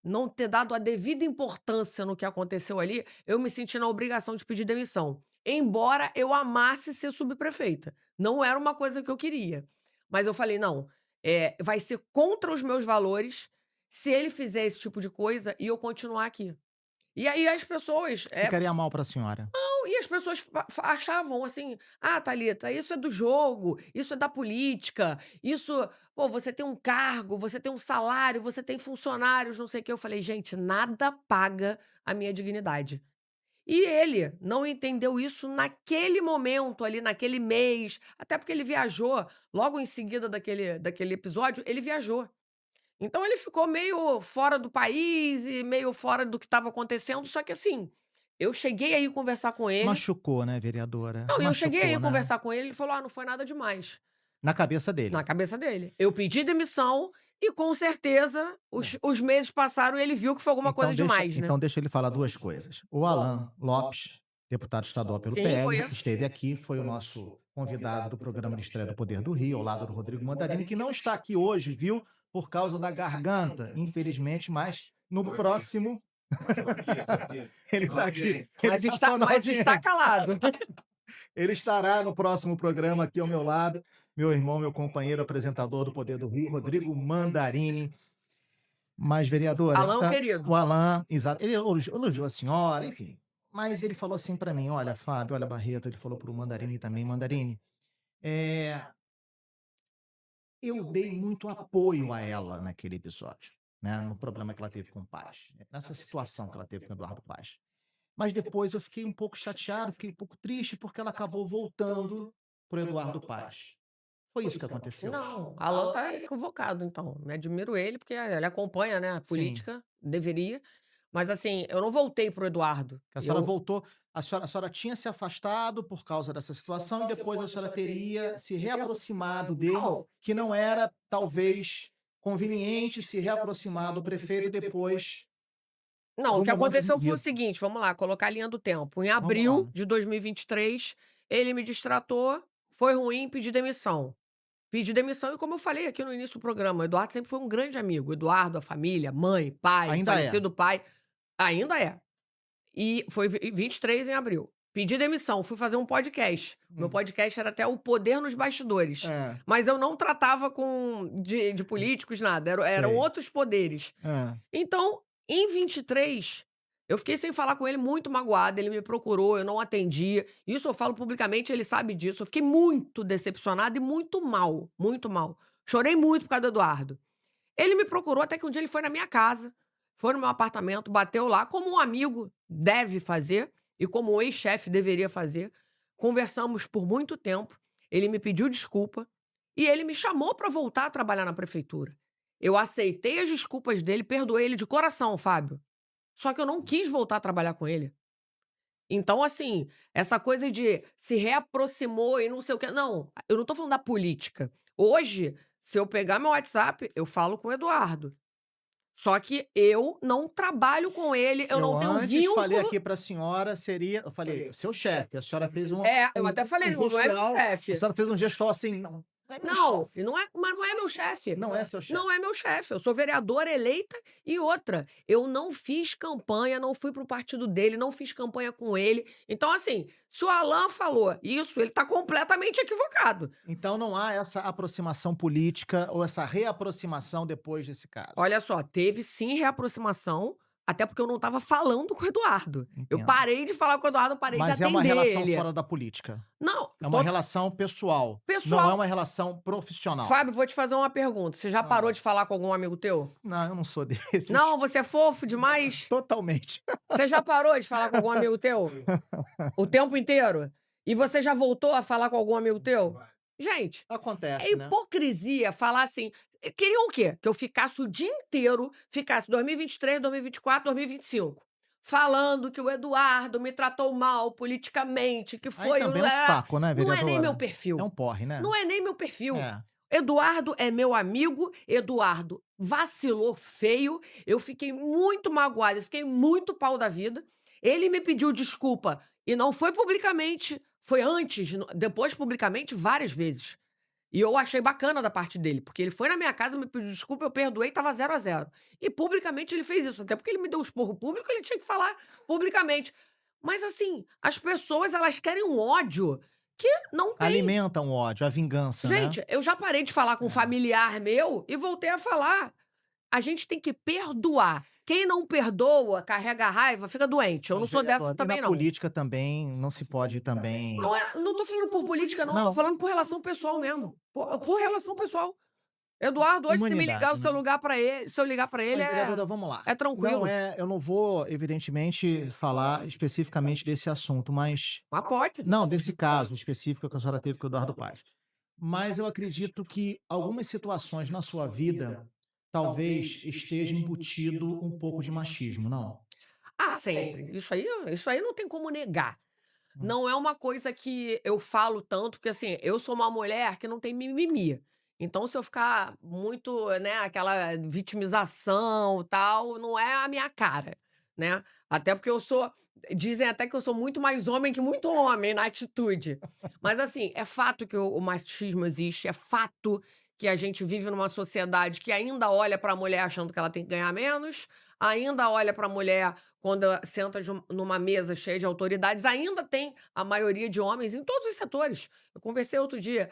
não ter dado a devida importância no que aconteceu ali, eu me senti na obrigação de pedir demissão. Embora eu amasse ser subprefeita. Não era uma coisa que eu queria. Mas eu falei: não, vai ser contra os meus valores se ele fizer esse tipo de coisa e eu continuar aqui. E aí as pessoas, Ficaria mal para a senhora. não, e as pessoas achavam assim: "Ah, Thalita, isso é do jogo, isso é da política, isso pô, você tem um cargo, você tem um salário, você tem funcionários, não sei o quê". Eu falei: "Gente, nada paga a minha dignidade". E ele não entendeu isso naquele momento ali, naquele mês, até porque ele viajou, logo em seguida daquele episódio, ele viajou. Então ele ficou meio fora do país e meio fora do que estava acontecendo, só que assim, eu cheguei a ir conversar com ele. Machucou, né, vereadora? Não, e eu cheguei a Machucou, ir né? conversar com ele, ele falou: "Ah, não foi nada demais", Na cabeça na dele. cabeça dele. Eu pedi demissão e com certeza Bom, os meses passaram e ele viu que foi alguma coisa demais, né. então deixa ele falar duas coisas. O Alan Lopes, deputado estadual pelo Sim, PL, conheço. esteve aqui, foi o nosso convidado do programa de estreia do Poder do Rio, ao lado do Rodrigo Mandarini, que não está aqui hoje, viu? Por causa da garganta, infelizmente, mas no próximo ele está aqui. Ele tá só na Mas está audiência. calado. Ele estará no próximo programa aqui ao meu lado, meu irmão, meu companheiro apresentador do Poder do Rio, Rodrigo Mandarini. Mas, vereadora, Alan, querido. o Alan, exato, ele elogiou a senhora, enfim. Mas ele falou assim para mim: olha, Fábio, olha, Barreto, ele falou para o Mandarini também: Mandarini, é, eu dei muito apoio a ela naquele episódio, né, no problema que ela teve com o Paz, nessa situação que ela teve com o Eduardo Paz. Mas depois eu fiquei um pouco chateado, fiquei um pouco triste, porque ela acabou voltando para o Eduardo Paz. Foi isso que aconteceu. Não, Alan tá equivocado, então. Me admiro ele, porque ele acompanha, né, a Sim. política, deveria. Mas, assim, eu não voltei pro Eduardo. A senhora voltou, a senhora tinha se afastado por causa dessa situação e depois a senhora teria se reaproximado dele, Não, que não era talvez conveniente se reaproximar do prefeito depois não, o do que momento aconteceu foi o vivido. seguinte, vamos lá, colocar a linha do tempo. Em Vamos lá. abril de 2023, ele me destratou, foi ruim, pedi demissão. Pedi demissão e como eu falei aqui no início do programa, o Eduardo sempre foi um grande amigo. Eduardo, a família, mãe, pai, Ainda é. falecido pai, ainda é. E foi 23 em abril. Pedi demissão, fui fazer um podcast. Meu Hum. podcast era até o Poder nos Bastidores. Hã, Mas eu não tratava de políticos, nada. Eram sei. outros poderes. Hã. Então, em 23, eu fiquei sem falar com ele, muito magoada. Ele me procurou, eu não atendi. Isso eu falo publicamente, ele sabe disso. Eu fiquei muito decepcionada e muito mal, muito mal. Chorei muito por causa do Eduardo. Ele me procurou até que um dia ele foi na minha casa, foi no meu apartamento, bateu lá, como um amigo deve fazer e como um ex-chefe deveria fazer. Conversamos por muito tempo, ele me pediu desculpa e ele me chamou para voltar a trabalhar na prefeitura. Eu aceitei as desculpas dele, perdoei ele de coração, Fábio. Só que eu não quis voltar a trabalhar com ele. Então, assim, essa coisa de se reaproximou e não sei o quê. Não, eu não tô falando da política. Hoje, se eu pegar meu WhatsApp, eu falo com o Eduardo. Só que eu não trabalho com ele, eu Eu não tenho antes falei vínculo. aqui para a senhora, seria eu falei: "Seu chefe", a senhora fez É, eu até falei, não é meu gestual, a chefe. senhora fez um gestual assim: "Não, é meu Não, chefe". e não é, mas não é meu chefe. Não é seu chefe. Não é meu chefe. Eu sou vereadora eleita e outra. Eu não fiz campanha, não fui pro partido dele, não fiz campanha com ele. Então, assim, se o Alan falou isso, ele tá completamente equivocado. Então não há essa aproximação política ou essa reaproximação depois desse caso. Olha só, teve sim reaproximação, até porque eu não estava falando com o Eduardo. Eu Entendo. parei de falar com o Eduardo, parei de Mas é uma atender relação ele. fora da política. Não, É uma relação pessoal, não é pessoal. uma relação profissional. Fábio, vou te fazer uma pergunta. Você já parou Hã. de falar com algum amigo teu? Não, eu não sou desses. Não, você é fofo demais? Totalmente. Você já parou de falar com algum amigo teu? O tempo inteiro? E você já voltou a falar com algum amigo teu? Gente, é Acontece, né. hipocrisia falar assim. Queriam o quê? Que eu ficasse o dia inteiro, ficasse 2023, 2024, 2025, falando que o Eduardo me tratou mal politicamente, que Aí foi o. também é um saco, né, Não é nem meu vereadora? É perfil. um porre, né. Não é nem meu perfil. É. Eduardo é meu amigo, Eduardo vacilou feio, eu fiquei muito magoada, eu fiquei muito pau da vida. Ele me pediu desculpa e não foi publicamente, foi antes, depois publicamente várias vezes. E eu achei bacana da parte dele, porque ele foi na minha casa, me pediu desculpa, eu perdoei, estava 0-0. E publicamente ele fez isso, até porque ele me deu um esporro público, ele tinha que falar publicamente. Mas assim, as pessoas elas querem um ódio que não tem. Alimentam o ódio, a vingança, né. Gente, eu já parei de falar com um É. familiar meu e voltei a falar. A gente tem que perdoar. Quem não perdoa, carrega a raiva, fica doente. Eu não Mas sou dessa vereadora, e na também, não. política também não se pode também Não tô falando por política, não. Tô não, falando por relação pessoal mesmo. Por relação pessoal. Eduardo, hoje, se me ligar, humanidade, se eu né. ligar pra ele, se eu ligar pra ele, Mas vereadora, vamos lá. é tranquilo. Eu não vou evidentemente falar especificamente desse assunto, mas Mas pode. não, desse caso específico que a senhora teve com o Eduardo Paes. Mas eu acredito que algumas situações na sua vida, talvez esteja embutido um pouco de machismo, não? Ah, sempre. Isso aí não tem como negar. Hum. Não é uma coisa que eu falo tanto, porque assim, eu sou uma mulher que não tem mimimi. Então, se eu ficar muito, né, aquela vitimização, tal, não é a minha cara, né? Até porque eu sou, dizem até que eu sou muito mais homem que muito homem na atitude. Mas assim, é fato que o machismo existe, é fato que a gente vive numa sociedade que ainda olha para a mulher achando que ela tem que ganhar menos, ainda olha para a mulher quando ela senta numa mesa cheia de autoridades, ainda tem a maioria de homens em todos os setores. Eu conversei outro dia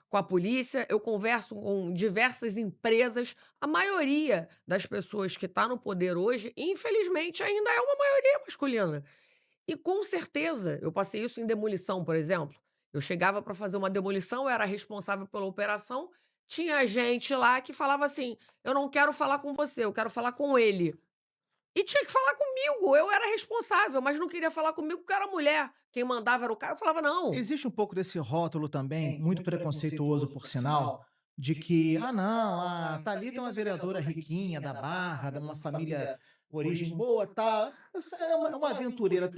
com a polícia, eu converso com diversas empresas. A maioria das pessoas que está no poder hoje, infelizmente, ainda é uma maioria masculina. E com certeza, eu passei isso em demolição, por exemplo. Eu chegava para fazer uma demolição, eu era responsável pela operação, tinha gente lá que falava assim: eu não quero falar com você, eu quero falar com ele. E tinha que falar comigo. Eu era responsável, mas não queria falar comigo porque eu era mulher. Quem mandava era o cara. Eu falava, não. Existe um pouco desse rótulo também, muito preconceituoso, por sinal, de que, ah, não, a Thalita é uma vereadora riquinha da Barra, de uma família origem boa, tá? Essa é uma aventureira.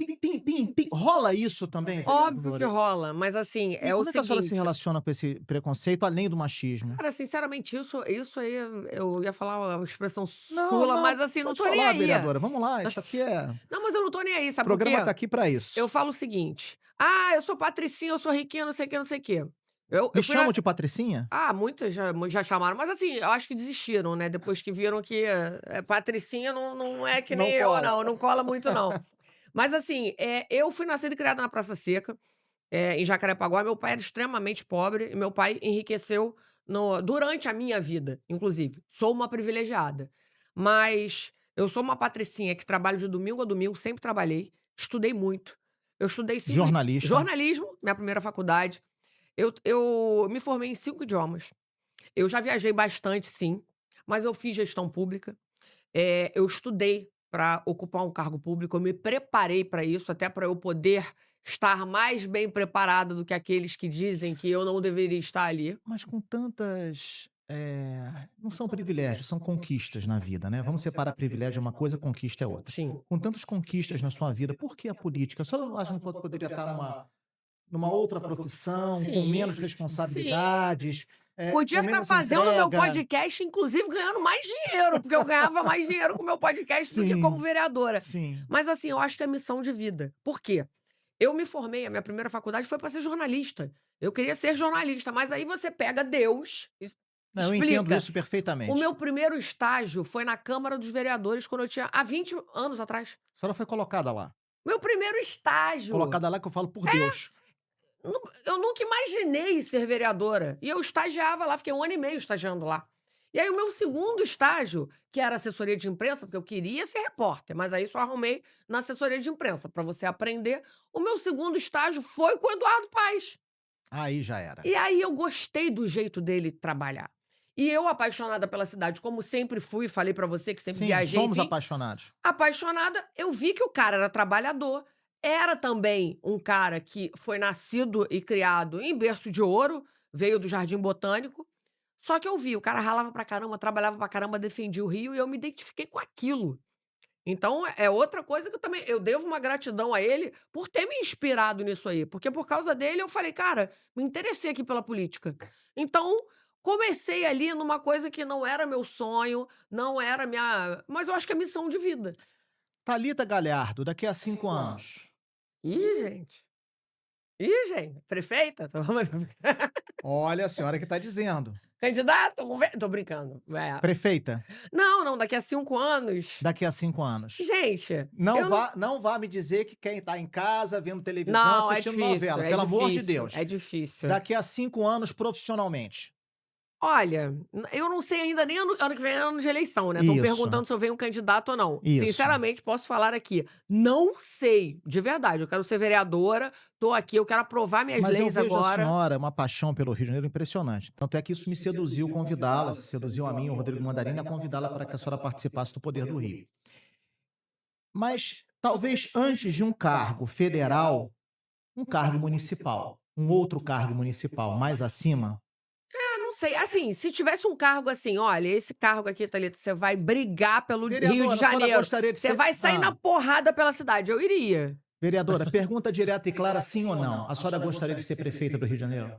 Rola isso também, Óbvio que vereadora? rola, mas assim, E é o como é que a senhora se seguinte. relaciona com esse preconceito, além do machismo? Cara, sinceramente, isso aí eu ia falar uma expressão Não, sula, não, mas assim, não pode tô nem falar, aí. vereadora. Vamos lá, isso aqui é. O Não, mas eu não tô nem aí, sabe por quê? programa tá aqui para Eu isso. falo o seguinte: ah, eu sou patricinha, eu sou riquinha, não sei o que, não sei o quê. Me Eu fui na. chamam de Patricinha? Ah, muitas já chamaram, mas assim, eu acho que desistiram, né? Depois que viram que patricinha não é que nem Não eu, cola. não cola muito, não. Mas assim, eu fui nascida e criada na Praça Seca, em Jacarepaguá. Meu pai era extremamente pobre e meu pai enriqueceu durante a minha vida, inclusive. Sou uma privilegiada. Mas eu sou uma patricinha que trabalho de domingo a domingo, sempre trabalhei, estudei muito. Eu estudei Jornalista. jornalismo, minha primeira faculdade. Eu me formei em 5 idiomas. Eu já viajei bastante, sim, mas eu fiz gestão pública. Eu estudei para ocupar um cargo público, eu me preparei para isso, até para eu poder estar mais bem preparada do que aqueles que dizem que eu não deveria estar ali. Mas com tantas, não são privilégios, são conquistas na vida, né, vamos separar privilégio é uma coisa, conquista é outra. Sim. Com tantas conquistas na sua vida, por que a política? A senhora não acha que poderia estar numa outra profissão, com menos Sim, responsabilidades, podia com estar menos fazendo meu entrega? podcast, inclusive ganhando mais dinheiro, porque eu ganhava mais dinheiro com o meu podcast do que como Sim, vereadora. sim. Mas assim, eu acho que é missão de vida. Por quê? Eu me formei, a minha primeira faculdade foi para ser jornalista. Eu queria ser jornalista, mas aí você pega Deus e Não, eu entendo explica. isso O perfeitamente. meu primeiro estágio foi na Câmara dos Vereadores, quando eu tinha há 20 anos atrás. A senhora foi colocada lá. Meu primeiro estágio. Colocada lá que eu falo por Deus. Eu nunca imaginei ser vereadora. E eu estagiava lá, fiquei 1 ano e meio estagiando lá. E aí, o meu segundo estágio, que era assessoria de imprensa, porque eu queria ser repórter, mas aí só arrumei na assessoria de imprensa, para você aprender. O meu segundo estágio foi com o Eduardo Paes. Aí já era. E aí eu gostei do jeito dele trabalhar. E eu, apaixonada pela cidade, como sempre fui, falei pra você que sempre Sim, viajei, somos enfim, apaixonados. apaixonada, eu vi que o cara era trabalhador, era também um cara que foi nascido e criado em berço de ouro, veio do Jardim Botânico. Só que eu vi, o cara ralava pra caramba, trabalhava pra caramba, defendia o Rio e eu me identifiquei com aquilo. Então é outra coisa que eu devo uma gratidão a ele por ter me inspirado nisso aí, porque por causa dele eu falei: "Cara, me interessei aqui pela política". Então, comecei ali numa coisa que não era meu sonho, não era mas eu acho que é missão de vida. Thalita Galhardo, daqui a 5 anos. Ih, gente. Ih, gente, prefeita? Olha, a senhora que está dizendo. Candidata? Tô brincando. Prefeita, Não, não, daqui a 5 anos. daqui a 5 anos. Gente, Não eu não. não vá me dizer que quem está em casa, vendo televisão, Não, é assistindo difícil, novela, é pelo amor de difícil, Deus. é difícil. Daqui a 5 anos profissionalmente. Olha, eu não sei ainda nem ano que vem é ano de eleição, né, estão Isso. perguntando se eu venho um candidato ou não. Isso. Sinceramente, posso falar aqui, não sei, de verdade, eu quero ser vereadora, tô aqui, eu quero aprovar minhas Mas eu leis vejo a agora. senhora uma paixão pelo Rio de Janeiro impressionante. Tanto é que isso me seduziu convidá-la, seduziu a mim, o Rodrigo Mandarino, a convidá-la para que a senhora participasse do Poder do Rio. Mas talvez antes de um cargo federal, um cargo municipal, um outro cargo municipal mais acima. Não sei, assim, se tivesse um cargo assim, olha, esse cargo aqui, Thalita, você vai brigar pelo Rio Vereadora, de a senhora Janeiro, gostaria de você ser. vai sair na porrada pela cidade, eu iria. Vereadora, pergunta direta e clara, sim ou não? A senhora gostaria de ser prefeita do Rio de Janeiro?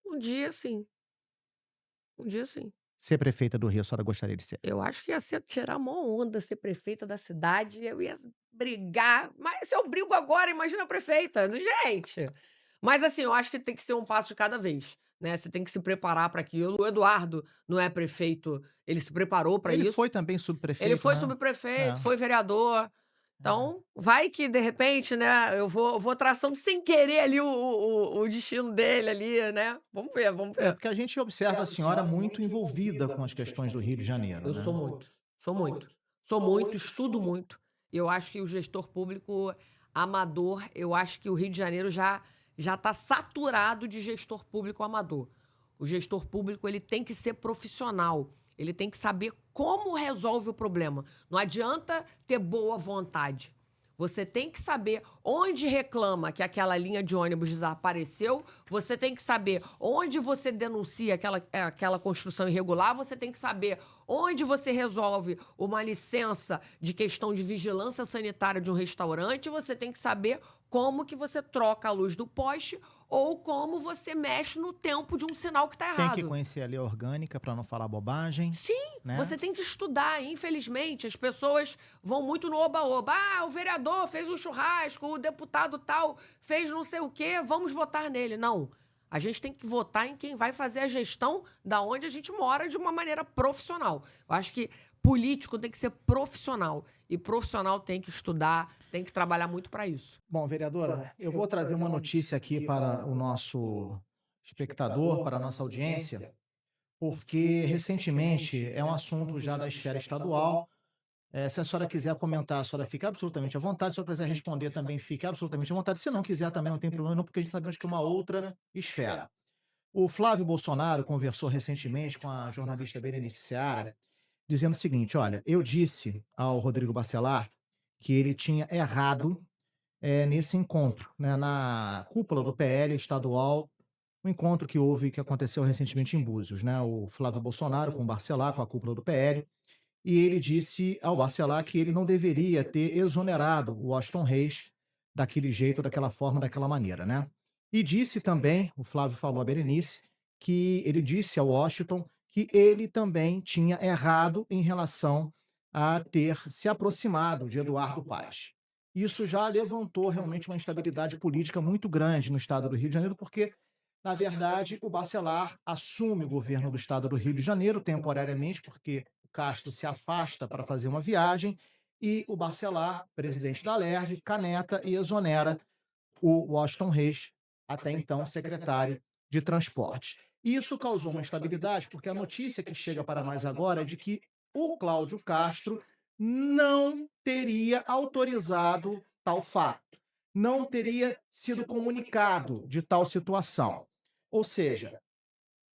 Um dia sim, um dia sim. Ser prefeita do Rio, a senhora gostaria de ser? Eu acho que ia ser tirar a maior onda ser prefeita da cidade, eu ia brigar, mas se eu brigo agora, imagina a prefeita, gente. Mas assim, eu acho que tem que ser um passo de cada vez, né, você tem que se preparar para aquilo. O Eduardo não é prefeito, ele se preparou para Ele isso. foi também Ele subprefeito, foi né? subprefeito, É. foi vereador, então vai que de repente, né, eu vou traçando sem querer ali o destino dele ali, né. Vamos ver, vamos É, ver. porque a gente observa a senhora muito envolvida com as questões do Rio de Janeiro, Eu né? sou muito, sou muito. Sou muito, estudo muito. Eu acho que o gestor público amador, eu acho que o Rio de Janeiro já está saturado de gestor público amador. O gestor público ele tem que ser profissional. Ele tem que saber como resolve o problema. Não adianta ter boa vontade. Você tem que saber onde reclama que aquela linha de ônibus desapareceu, você tem que saber onde você denuncia aquela construção irregular, você tem que saber onde você resolve uma licença de questão de vigilância sanitária de um restaurante, você tem que saber como que você troca a luz do poste ou como você mexe no tempo de um sinal que está Tem que errado. conhecer a lei orgânica para não falar bobagem, Sim, né? você tem que estudar. Infelizmente, as pessoas vão muito no oba-oba. Ah, o vereador fez um churrasco, o deputado tal fez não sei o quê, vamos votar nele. Não. A gente tem que votar em quem vai fazer a gestão da onde a gente mora de uma maneira profissional. Eu acho que político tem que ser profissional. E profissional tem que estudar, tem que trabalhar muito para isso. Bom, vereadora, eu vou trazer uma notícia aqui para o nosso espectador, para a nossa audiência, porque recentemente é um assunto já da esfera estadual. Se a senhora quiser comentar, a senhora fica absolutamente à vontade. Se a senhora quiser responder também, fique absolutamente à vontade. Se não quiser, também não tem problema, não, porque a gente sabe que é uma outra esfera. O Flávio Bolsonaro conversou recentemente com a jornalista Berenice Seara, dizendo o seguinte: olha, eu disse ao Rodrigo Bacelar que ele tinha errado nesse encontro, né, na cúpula do PL estadual, um encontro que aconteceu recentemente em Búzios, né, o Flávio Bolsonaro com o Bacelar, com a cúpula do PL, e ele disse ao Bacelar que ele não deveria ter exonerado o Washington Reis daquele jeito, daquela forma, daquela maneira, né. E disse também, o Flávio falou a Berenice, que ele disse ao Washington que ele também tinha errado em relação a ter se aproximado de Eduardo Paes. Isso já levantou realmente uma instabilidade política muito grande no estado do Rio de Janeiro, porque, na verdade, o Bacelar assume o governo do estado do Rio de Janeiro temporariamente, porque o Castro se afasta para fazer uma viagem, e o Bacelar, presidente da Alerj, caneta e exonera o Washington Reis, até então secretário de Transportes. E isso causou uma instabilidade, porque a notícia que chega para nós agora é de que o Cláudio Castro não teria autorizado tal fato, não teria sido comunicado de tal situação. Ou seja,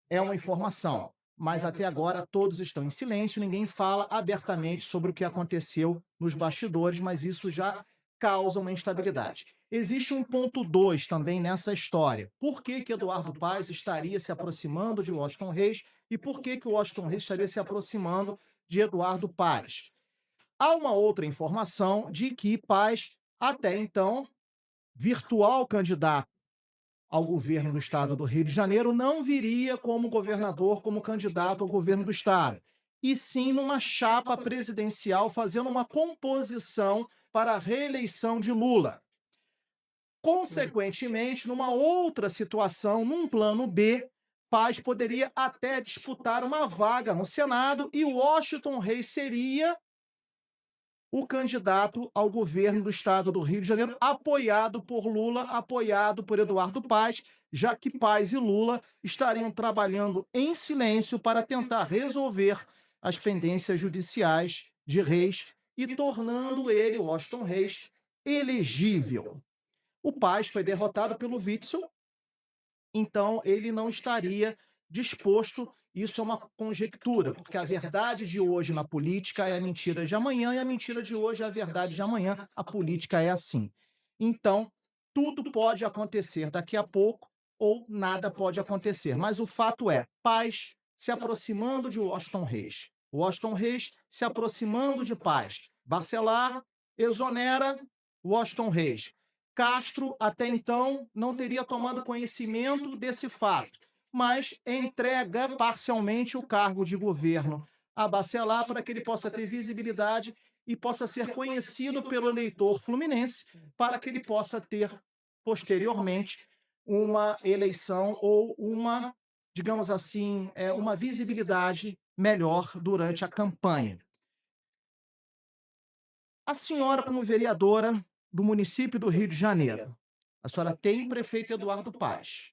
é uma informação, mas até agora todos estão em silêncio, ninguém fala abertamente sobre o que aconteceu nos bastidores, mas isso já causa uma instabilidade. Existe um ponto 2 também nessa história. Por que que Eduardo Paes estaria se aproximando de Washington Reis e por que que o Washington Reis estaria se aproximando de Eduardo Paes? Há uma outra informação de que Paes, até então, virtual candidato ao governo do estado do Rio de Janeiro, não viria como governador, como candidato ao governo do estado, e sim numa chapa presidencial, fazendo uma composição para a reeleição de Lula. Consequentemente, numa outra situação, num plano B, Paes poderia até disputar uma vaga no Senado e Washington Reis seria o candidato ao governo do estado do Rio de Janeiro, apoiado por Lula, apoiado por Eduardo Paes, já que Paes e Lula estariam trabalhando em silêncio para tentar resolver as pendências judiciais de Reis e tornando ele, Washington Reis, elegível. O Paes foi derrotado pelo Witzel, então ele não estaria disposto. Isso é uma conjectura, porque a verdade de hoje na política é a mentira de amanhã, e a mentira de hoje é a verdade de amanhã. A política é assim. Então, tudo pode acontecer daqui a pouco, ou nada pode acontecer. Mas o fato é, Paes se aproximando de Washington Reis. Washington Reis se aproximando de Paes. Bacelar exonera Washington Reis. Castro, até então, não teria tomado conhecimento desse fato, mas entrega parcialmente o cargo de governo a Bacelar para que ele possa ter visibilidade e possa ser conhecido pelo eleitor fluminense, para que ele possa ter, posteriormente, uma eleição ou uma, digamos assim, uma visibilidade melhor durante a campanha. A senhora, como vereadora do município do Rio de Janeiro, a senhora tem o prefeito Eduardo Paes.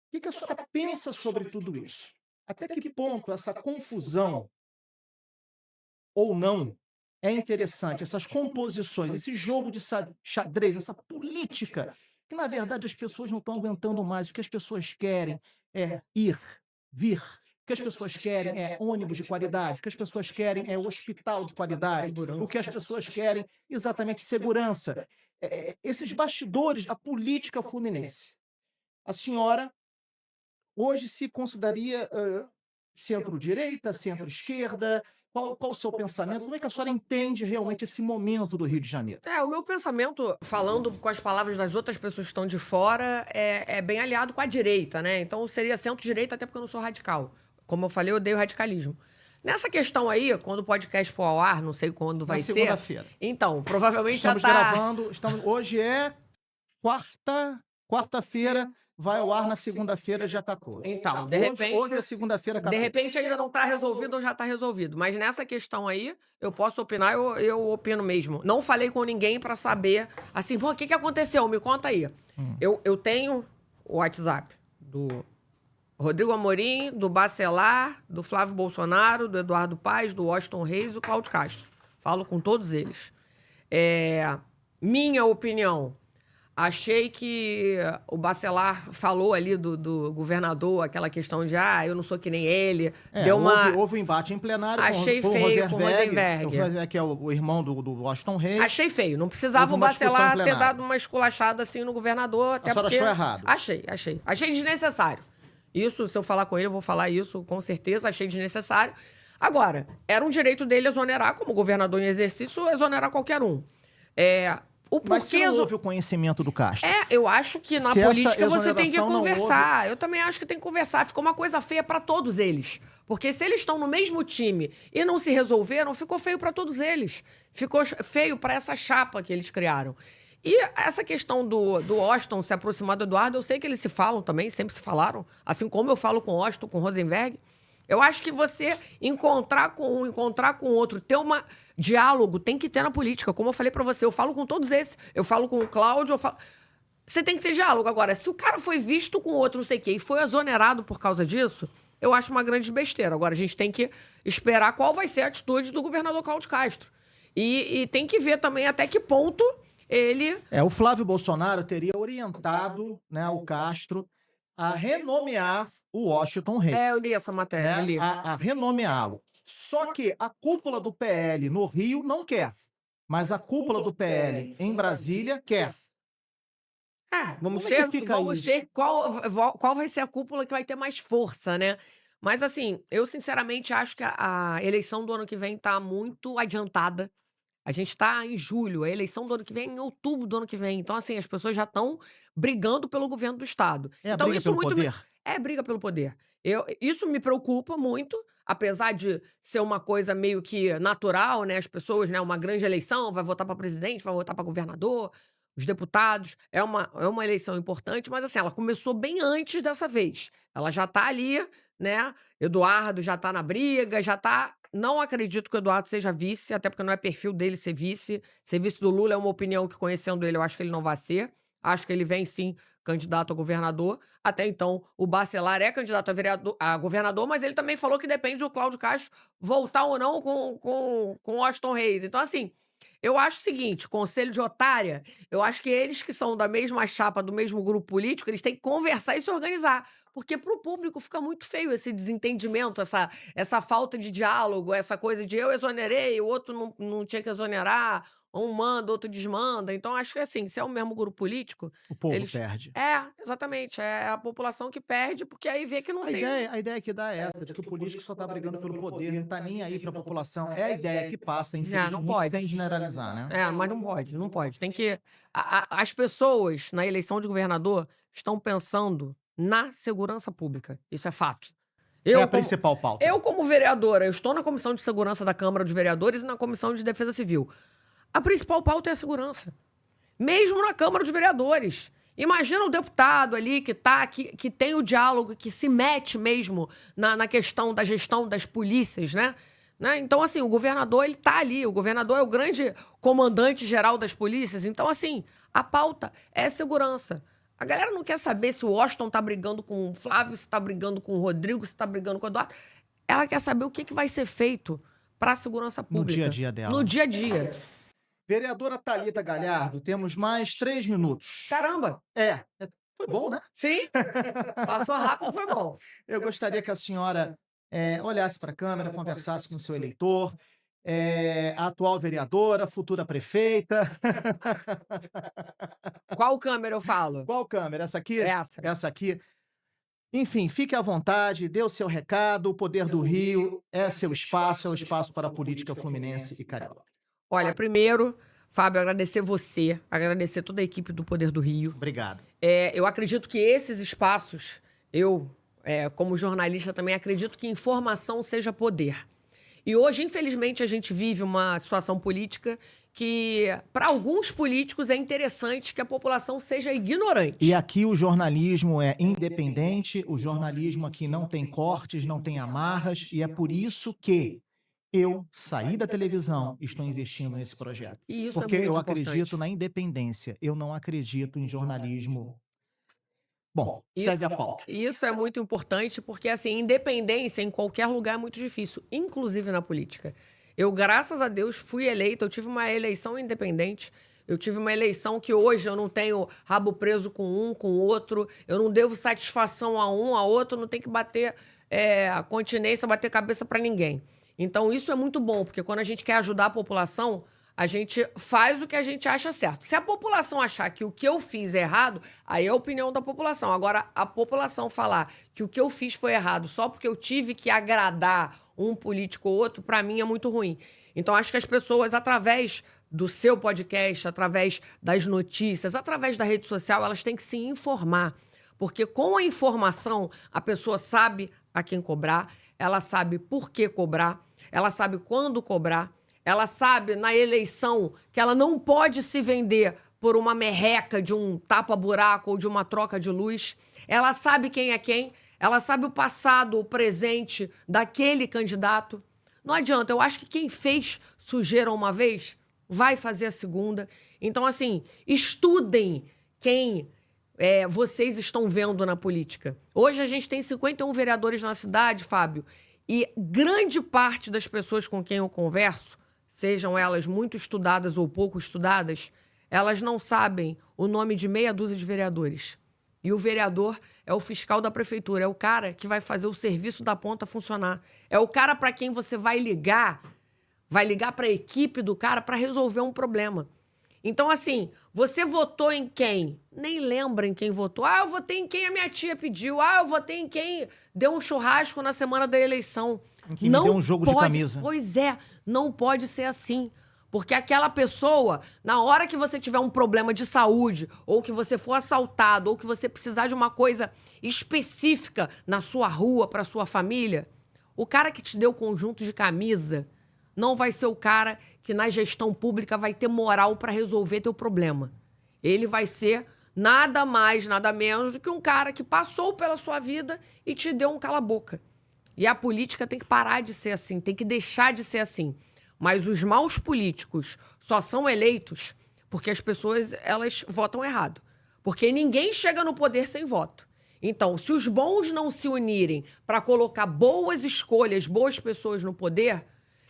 O que que a senhora pensa sobre tudo isso? Até que ponto essa confusão ou não é interessante, essas composições, esse jogo de xadrez, essa política, que na verdade as pessoas não estão aguentando mais. O que as pessoas querem é ir, vir. O que as pessoas querem é ônibus de qualidade, o que as pessoas querem é hospital de qualidade, o que as pessoas querem exatamente segurança. Esses bastidores da política fluminense. A senhora hoje se consideraria centro-direita, centro-esquerda? Qual o seu pensamento? Como é que a senhora entende realmente esse momento do Rio de Janeiro? O meu pensamento, falando com as palavras das outras pessoas que estão de fora, é bem aliado com a direita, né? Então seria centro-direita, até porque eu não sou radical. Como eu falei, eu odeio radicalismo. Nessa questão aí, quando o podcast for ao ar, não sei quando vai ser. Na segunda-feira. Então, provavelmente Estamos já tá... gravando, hoje é quarta-feira, vai ao ar na segunda-feira, dia 14. Então, de repente... Hoje é segunda-feira, 14. De repente ainda não tá resolvido ou já tá resolvido. Mas nessa questão aí, eu posso opinar, eu opino mesmo. Não falei com ninguém pra saber, assim, pô, o que aconteceu? Me conta aí. Eu tenho o WhatsApp do Rodrigo Amorim, do Bacelar, do Flávio Bolsonaro, do Eduardo Paes, do Washington Reis e do Cláudio Castro. Falo com todos eles. Minha opinião, achei que o Bacelar falou ali do governador, aquela questão de, eu não sou que nem ele. Houve um embate em plenário achei com o feio com o Rosenberg. O Rosenberg, que é o irmão do Washington Reis. Achei feio. Não precisava o Bacelar ter dado uma esculachada assim no governador. Até a senhora achou errado? Achei. Achei desnecessário. Isso, se eu falar com ele, eu vou falar isso com certeza. Achei desnecessário. Agora, era um direito dele exonerar, como governador em exercício, exonerar qualquer um. Mas se não houve o conhecimento do Castro? Eu acho que na política você tem que conversar. Eu também acho que tem que conversar. Ficou uma coisa feia para todos eles. Porque se eles estão no mesmo time e não se resolveram, ficou feio para todos eles. Ficou feio para essa chapa que eles criaram. E essa questão do Washington se aproximar do Eduardo, eu sei que eles se falam também, sempre se falaram. Assim como eu falo com o Washington, com o Rosenberg. Eu acho que você encontrar com um, encontrar com o outro, ter um diálogo, tem que ter na política. Como eu falei pra você, eu falo com todos esses. Eu falo com o Cláudio, Você tem que ter diálogo. Agora, se o cara foi visto com o outro, não sei o quê, e foi exonerado por causa disso, eu acho uma grande besteira. Agora, a gente tem que esperar qual vai ser a atitude do governador Cláudio Castro. E tem que ver também até que ponto ele... O Flávio Bolsonaro teria orientado, né, o Castro a renomear o Washington Reis. Eu li essa matéria, eu li. A renomeá-lo. Só que a cúpula do PL no Rio não quer, mas a cúpula do PL em Brasília quer. Vamos ter qual vai ser a cúpula que vai ter mais força, né? Mas assim, eu sinceramente acho que a eleição do ano que vem tá muito adiantada. A gente tá em julho, a eleição do ano que vem é em outubro do ano que vem. Então, assim, as pessoas já estão brigando pelo governo do Estado. Então, briga pelo poder? Briga pelo poder. Isso me preocupa muito, apesar de ser uma coisa meio que natural, né? As pessoas, né? Uma grande eleição, vai votar para presidente, vai votar para governador, os deputados. É uma eleição importante, mas assim, ela começou bem antes dessa vez. Ela já tá ali, né? Eduardo já tá na briga, já tá... Não acredito que o Eduardo seja vice, até porque não é perfil dele ser vice. Ser vice do Lula é uma opinião que, conhecendo ele, eu acho que ele não vai ser. Acho que ele vem, sim, candidato a governador. Até então, o Bacelar é candidato a governador, mas ele também falou que depende do Cláudio Castro voltar ou não com o Washington Reis. Então, assim, eu acho o seguinte, conselho de otária, eu acho que eles que são da mesma chapa, do mesmo grupo político, eles têm que conversar e se organizar. Porque para o público fica muito feio esse desentendimento, essa falta de diálogo, essa coisa de eu exonerei, o outro não tinha que exonerar, um manda, outro desmanda. Então, acho que assim, se é o mesmo grupo político... O povo perde. Exatamente. É a população que perde, porque aí vê que não tem... A ideia que dá é essa, de que o político só tá brigando pelo poder, não tá nem aí pra população. É a ideia que passa, infelizmente, não pode. sem generalizar, né? Mas não pode. Tem que... As pessoas, na eleição de governador, estão pensando na segurança pública. Isso é fato. É a principal pauta. Eu, como vereadora, eu estou na Comissão de Segurança da Câmara dos Vereadores e na Comissão de Defesa Civil. A principal pauta é a segurança. Mesmo na Câmara dos Vereadores. Imagina o deputado ali que tem o diálogo, que se mete mesmo na questão da gestão das polícias, né? Então, assim, o governador, ele tá ali. O governador é o grande comandante geral das polícias. Então, assim, a pauta é segurança. A galera não quer saber se o Washington tá brigando com o Flávio, se tá brigando com o Rodrigo, se tá brigando com o Eduardo. Ela quer saber o que vai ser feito para a segurança pública. No dia a dia dela. No dia a dia. Vereadora Thalita Galhardo, temos mais 3 minutos. Caramba! Foi bom, né? Sim. Passou rápido, foi bom. Eu gostaria que a senhora olhasse para a câmera, conversasse com o seu eleitor, a atual vereadora, futura prefeita. Qual câmera eu falo? Qual câmera? Essa aqui? Essa. Essa aqui. Enfim, fique à vontade, dê o seu recado, o Poder do Rio é seu espaço, é o espaço para a política fluminense e carioca. Olha, primeiro, Fábio, agradecer você, agradecer toda a equipe do Poder do Rio. Obrigado. Eu acredito que esses espaços, como jornalista também, acredito que informação seja poder. E hoje, infelizmente, a gente vive uma situação política que, para alguns políticos, é interessante que a população seja ignorante. E aqui o jornalismo é independente, o jornalismo aqui não tem cortes, não tem amarras, e é por isso que eu saí da televisão e estou investindo nesse projeto. E isso Porque é muito eu importante. acredito na independência, eu não acredito em jornalismo. Bom, segue a pauta. Isso é muito importante porque, assim, independência em qualquer lugar é muito difícil, inclusive na política. Eu, graças a Deus, fui eleita, eu tive uma eleição independente, eu tive uma eleição que hoje eu não tenho rabo preso com um, com outro, eu não devo satisfação a um, a outro, não tenho que bater continência, bater cabeça para ninguém. Então, isso é muito bom, porque quando a gente quer ajudar a população, a gente faz o que a gente acha certo. Se a população achar que o que eu fiz é errado, aí é a opinião da população. Agora, a população falar que o que eu fiz foi errado só porque eu tive que agradar um político ou outro, para mim é muito ruim. Então, acho que as pessoas, através do seu podcast, através das notícias, através da rede social, elas têm que se informar. Porque com a informação, a pessoa sabe a quem cobrar, ela sabe por que cobrar, ela sabe quando cobrar, ela sabe, na eleição, que ela não pode se vender por uma merreca de um tapa-buraco ou de uma troca de luz. Ela sabe quem é quem. Ela sabe o passado, o presente daquele candidato. Não adianta. Eu acho que quem fez sujeira uma vez vai fazer a segunda. Então, assim, estudem quem vocês estão vendo na política. Hoje a gente tem 51 vereadores na cidade, Fábio, e grande parte das pessoas com quem eu converso, sejam elas muito estudadas ou pouco estudadas, elas não sabem o nome de meia dúzia de vereadores. E o vereador é o fiscal da prefeitura, é o cara que vai fazer o serviço da ponta funcionar. É o cara para quem você vai ligar para a equipe do cara para resolver um problema. Então, assim, você votou em quem? Nem lembra em quem votou. Ah, eu votei em quem a minha tia pediu. Ah, eu votei em quem deu um churrasco na semana da eleição. Em quem me deu um jogo de camisa. Pois é, não pode ser assim. Porque aquela pessoa, na hora que você tiver um problema de saúde, ou que você for assaltado, ou que você precisar de uma coisa específica na sua rua, para sua família, o cara que te deu o conjunto de camisa não vai ser o cara que na gestão pública vai ter moral para resolver teu problema. Ele vai ser nada mais, nada menos do que um cara que passou pela sua vida e te deu um cala-boca. E a política tem que parar de ser assim, tem que deixar de ser assim. Mas os maus políticos só são eleitos porque as pessoas, elas votam errado. Porque ninguém chega no poder sem voto. Então, se os bons não se unirem para colocar boas escolhas, boas pessoas no poder,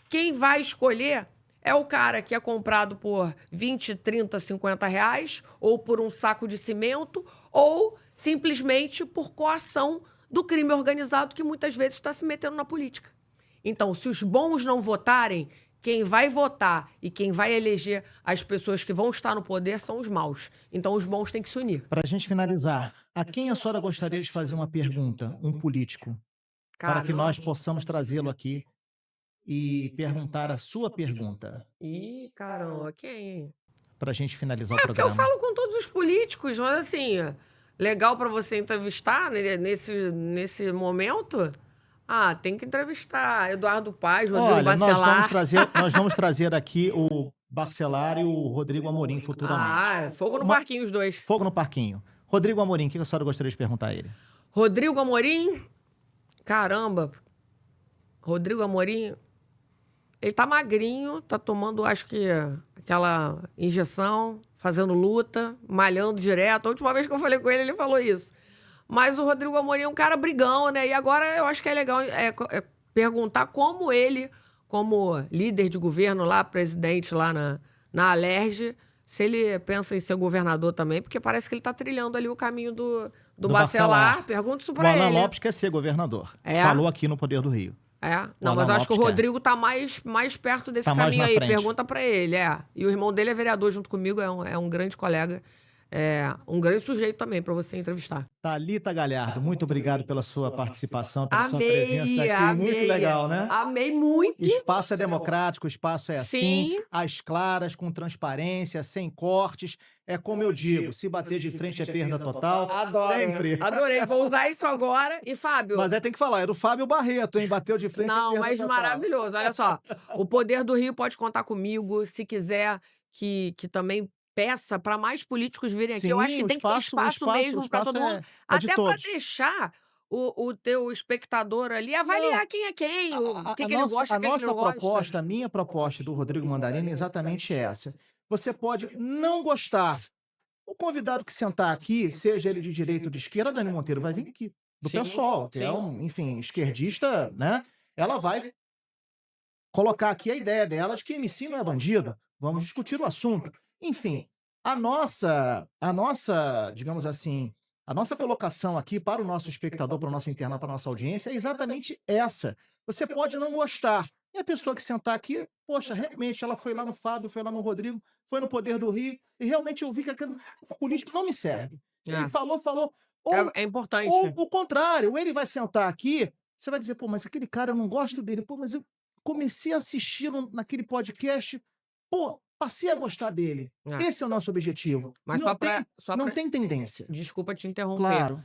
quem vai escolher é o cara que é comprado por 20, 30, 50 reais, ou por um saco de cimento, ou simplesmente por coação do crime organizado que muitas vezes está se metendo na política. Então, se os bons não votarem, quem vai votar e quem vai eleger as pessoas que vão estar no poder são os maus. Então, os bons têm que se unir. Para a gente finalizar, a quem a senhora gostaria de fazer uma pergunta, um político, para que nós possamos trazê-lo aqui e perguntar a sua pergunta? Ih, caramba, quem? Para a gente finalizar o Porque programa. eu falo com todos os políticos, mas assim, legal para você entrevistar nesse momento? Ah, tem que entrevistar Eduardo Paes, Rodrigo Olha, Bacelar. nós vamos trazer aqui o Bacelar e o Rodrigo Amorim futuramente. Ah, fogo no parquinho os dois. Fogo no parquinho. Rodrigo Amorim, o que a senhora gostaria de perguntar a ele? Rodrigo Amorim? Caramba. Rodrigo Amorim, ele tá magrinho, tá tomando, acho que, aquela injeção, fazendo luta, malhando direto. A última vez que eu falei com ele, ele falou isso. Mas o Rodrigo Amorim é um cara brigão, né? E agora eu acho que é legal perguntar como ele, como líder de governo lá, presidente lá na Alerj, se ele pensa em ser governador também, porque parece que ele tá trilhando ali o caminho do Do Bacelar. Bacelar. Pergunta isso O pra Alan ele. Lopes quer ser governador. É? Falou aqui no Poder do Rio. É? Não, O mas eu Alan acho que o Lopes quer. Rodrigo tá mais perto desse Tá mais caminho na aí. frente. Pergunta pra ele, E o irmão dele é vereador junto comigo, é um grande colega. É um grande sujeito também pra você entrevistar. Thalita Galhardo, muito obrigado pela sua participação, pela sua Amei, presença aqui. amei. Muito legal, né? Amei muito. O espaço é democrático, o espaço é assim, Sim. às claras, com transparência, sem cortes. É como eu digo, se bater de frente é perda total. Adoro. Sempre. Adorei. Vou usar isso agora. E, Fábio... Mas tem que falar, é do Fábio Barreto, hein? Bateu de frente é Não, perda mas total. maravilhoso. Olha só, o Poder do Rio pode contar comigo. Se quiser que também peça para mais políticos virem aqui. Sim, Eu acho que o tem que ter espaço mesmo para todo mundo. é de Até para todos. deixar o teu espectador ali avaliar quem é quem, o que ele gosta, o que ele não gosta. A minha proposta do Rodrigo Mandarini é exatamente essa. Você pode não gostar. O convidado que sentar aqui, seja ele de direita ou de esquerda, a Dani Monteiro vai vir aqui, do Sim, PSOL, que é sim. um, enfim, esquerdista, né? Ela vai colocar aqui a ideia dela de que MC não é bandido. Vamos discutir o assunto. Enfim, a nossa, digamos assim, a nossa colocação aqui para o nosso espectador, para o nosso internauta, para a nossa audiência, é exatamente essa. Você pode não gostar. E a pessoa que sentar aqui, poxa, realmente, ela foi lá no Fábio, foi lá no Rodrigo, foi no Poder do Rio, e realmente eu vi que aquele político não me serve. Ele falou. Ou, É importante. ou o contrário, ele vai sentar aqui, você vai dizer, pô, mas aquele cara eu não gosto dele, pô, mas eu comecei a assistir naquele podcast, pô, passei a gostar dele. Esse é o nosso objetivo. Mas não tem tendência. Desculpa te interromper. Claro.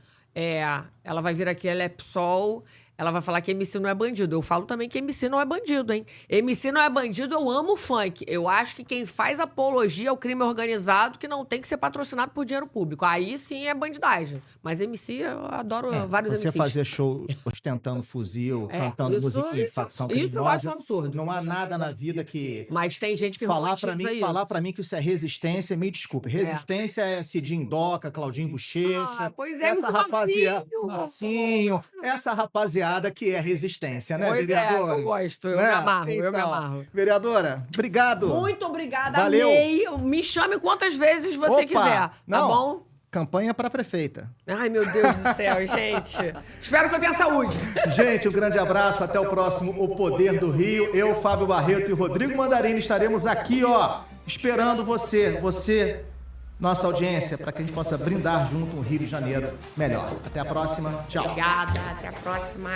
Ela vai vir aqui, ela é PSOL, ela vai falar que MC não é bandido. Eu falo também que MC não é bandido, hein? MC não é bandido, eu amo o funk. Eu acho que quem faz apologia ao crime organizado que não tem que ser patrocinado por dinheiro público. Aí sim é bandidagem. Mas MC, eu adoro vários Você MCs. fazer show ostentando fuzil, cantando música de facção criminosa. Isso eu acho um absurdo. Não há nada na vida que... Mas tem gente que falar pra romantiza mim que isso é resistência, me desculpe. Resistência é Cidinho Doca, Claudinho Bochecha. Pois é, essa Luiz rapaziada, Marcinho. essa rapaziada que é resistência, né, Pois vereadora? eu gosto, eu Né? me amarro, eu me Então, amarro. Vereadora, obrigado. Muito obrigada, Valeu. amei. Me chame quantas vezes você Opa, quiser, tá não. bom? Campanha para prefeita. Ai, meu Deus do céu, gente. Espero que eu tenha saúde. Gente, um grande abraço, até o próximo O Poder do Rio. Eu, Fábio Barreto e o Rodrigo Mandarini estaremos aqui, esperando você, nossa audiência, para que a gente possa brindar junto um Rio de Janeiro melhor. Até a próxima. Tchau. Obrigada, até a próxima.